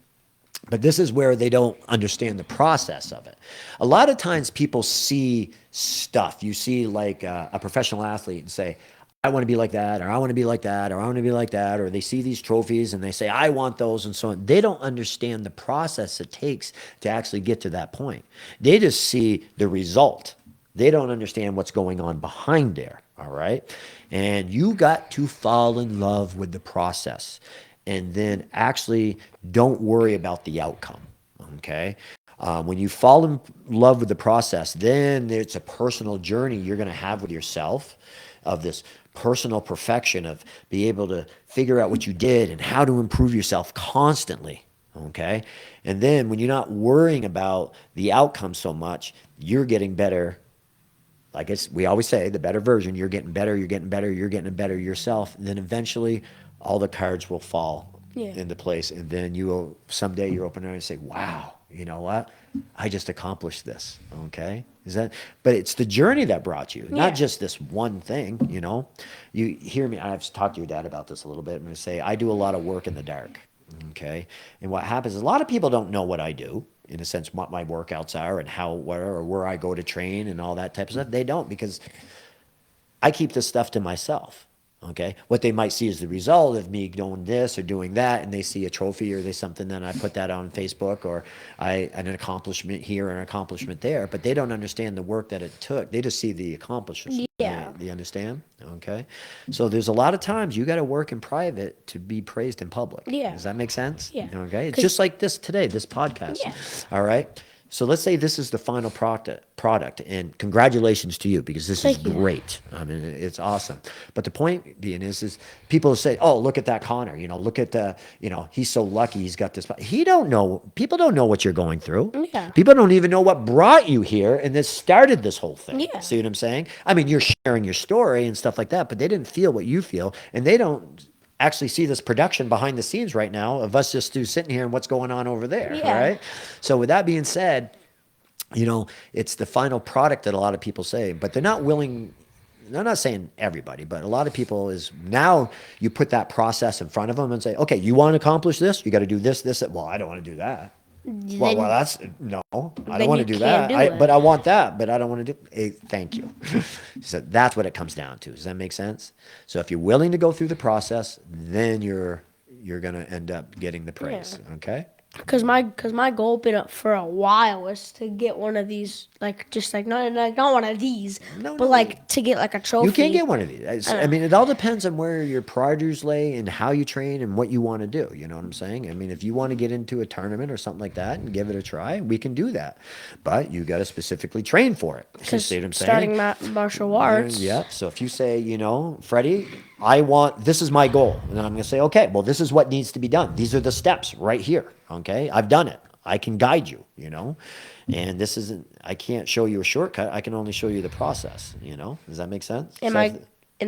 But this is where they don't understand the process of it. A lot of times people see stuff. You see like a professional athlete and say, I want to be like that, or I want to be like that, or I want to be like that, or they see these trophies and they say, I want those, and so on. They don't understand the process it takes to actually get to that point. They just see the result. They don't understand what's going on behind there. All right. And you got to fall in love with the process and then actually don't worry about the outcome. Okay. When you fall in love with the process, then it's a personal journey you're going to have with yourself of this personal perfection of be able to figure out what you did and how to improve yourself constantly. Okay. And then when you're not worrying about the outcome so much, you're getting better. Like we always say, the better version, you're getting better, you're getting better, you're getting better yourself. And then eventually all the cards will fall Yeah. into place. And then you will, someday you're open and say, wow, you know what? I just accomplished this. Okay. But it's the journey that brought you, not Yeah. just this one thing, you know. You hear me, I've talked to your dad about this a little bit. I'm going to say, I do a lot of work in the dark. Okay. And what happens is a lot of people don't know what I do, in a sense, what my workouts are and where I go to train and all that type of stuff. They don't, because I keep this stuff to myself. Okay. What they might see is the result of me doing this or doing that, and they see a trophy or they something, then I put that on Facebook, or an accomplishment here and an accomplishment there. But they don't understand the work that it took. They just see the accomplishments. Yeah. You understand? Okay. So there's a lot of times you got to work in private to be praised in public. Yeah. Does that make sense? Yeah. Okay. It's just like this today, this podcast. Yeah. All right. So let's say this is the final product, and congratulations to you, because this is Thank you. great. I mean, it's awesome. But the point being is people say, "Oh, look at that Connor. You know, look at the, you know, he's so lucky. He's got this." He don't know. People don't know what you're going through. Yeah. People don't even know what brought you here and this started this whole thing. Yeah. See what I'm saying? I mean, you're sharing your story and stuff like that, but they didn't feel what you feel, and they don't actually see this production behind the scenes right now of us just sitting here and what's going on over there. Yeah. Right. So with that being said, you know, it's the final product that a lot of people say, but they're not willing. I'm not saying everybody, but a lot of people is now you put that process in front of them and say, okay, you want to accomplish this? You got to do this, this. Well, I don't want to do that. Well, that's no, I then don't want to you do can't that. do it. But I want that, but I don't want to do. Hey, thank you. So that's what it comes down to. Does that make sense? So if you're willing to go through the process, then you're going to end up getting the praise. Yeah. Okay. Cause my goal been up for a while was to get one of these, like just like not one of these, No, but no. like to get like a trophy. You can't get one of these. I mean, it all depends on where your priorities lay and how you train and what you want to do. You know what I'm saying? I mean, if you want to get into a tournament or something like that and give it a try, we can do that. But you got to specifically train for it. You see what I'm saying? Starting martial arts. Yeah. So if you say, you know, Freddie, this is my goal. And I'm going to say, okay, well, this is what needs to be done. These are the steps right here. Okay. I've done it. I can guide you, you know, and I can't show you a shortcut. I can only show you the process, you know. Does that make sense? And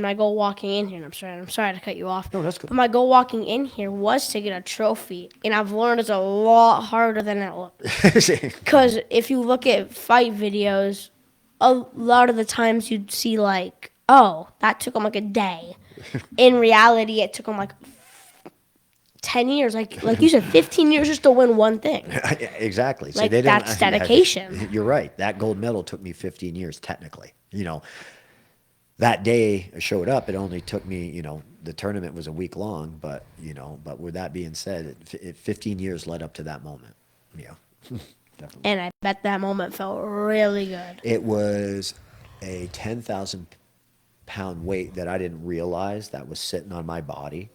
my goal walking in here, and I'm sorry to cut you off. No, that's cool. But my goal walking in here was to get a trophy, and I've learned it's a lot harder than it looks. Because if you look at fight videos, a lot of the times you'd see like, oh, that took them like a day. In reality, it took them like 10 years, like you said, 15 years just to win one thing. Exactly. So Like, they didn't, that's dedication. You're right. That gold medal took me 15 years, technically. You know, that day I showed up, it only took me, you know, the tournament was a week long, but, you know, but with that being said, 15 years led up to that moment. Yeah, definitely. And I bet that moment felt really good. It was a 10,000 pound weight that I didn't realize that was sitting on my body,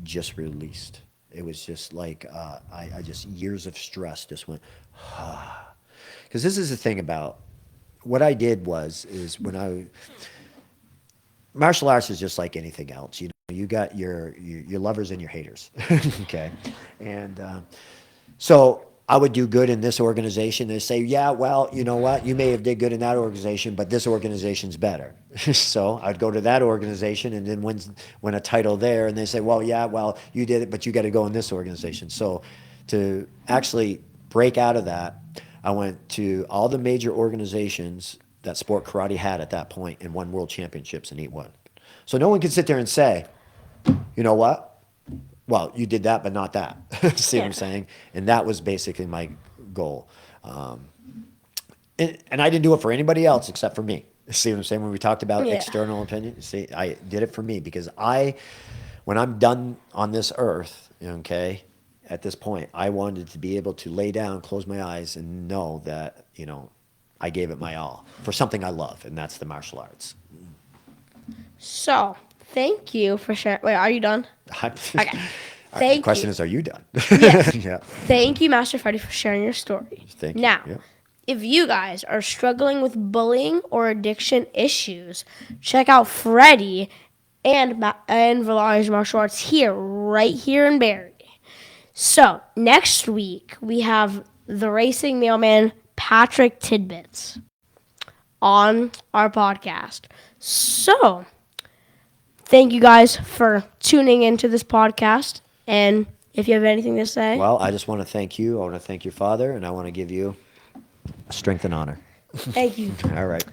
just released. It was just like I just years of stress just went, because this is the thing about what I did is when martial arts is just like anything else. You know, you got your lovers and your haters. Okay, and so I would do good in this organization. They say, yeah, well, you know what? You may have did good in that organization, but this organization's better. So I'd go to that organization and then win a title there. And they say, well, yeah, well, you did it, but you got to go in this organization. So to actually break out of that, I went to all the major organizations that Sport Karate had at that point and won world championships in each one. So no one can sit there and say, you know what? well, you did that, but not that. See what I'm saying? And that was basically my goal. And I didn't do it for anybody else except for me. See what I'm saying? When we talked about Yeah. external opinion, see, I did it for me because when I'm done on this earth, okay, at this point, I wanted to be able to lay down, close my eyes, and know that, I gave it my all for something I love, and that's the martial arts. So, thank you for sharing. Wait, are you done? Okay. Okay. The Thank question you. is, are you done? Yes. Yeah. Thank you, Master Freddie, for sharing your story. Thank you. Now, Yeah. if you guys are struggling with bullying or addiction issues, check out Freddie and Villari's martial arts right here in Barre. So, next week, we have the racing mailman, Patrick Tidbits, on our podcast. So, thank you guys for tuning into this podcast. And if you have anything to say. Well, I just want to thank you. I want to thank your father, and I want to give you strength and honor. Thank you. All right.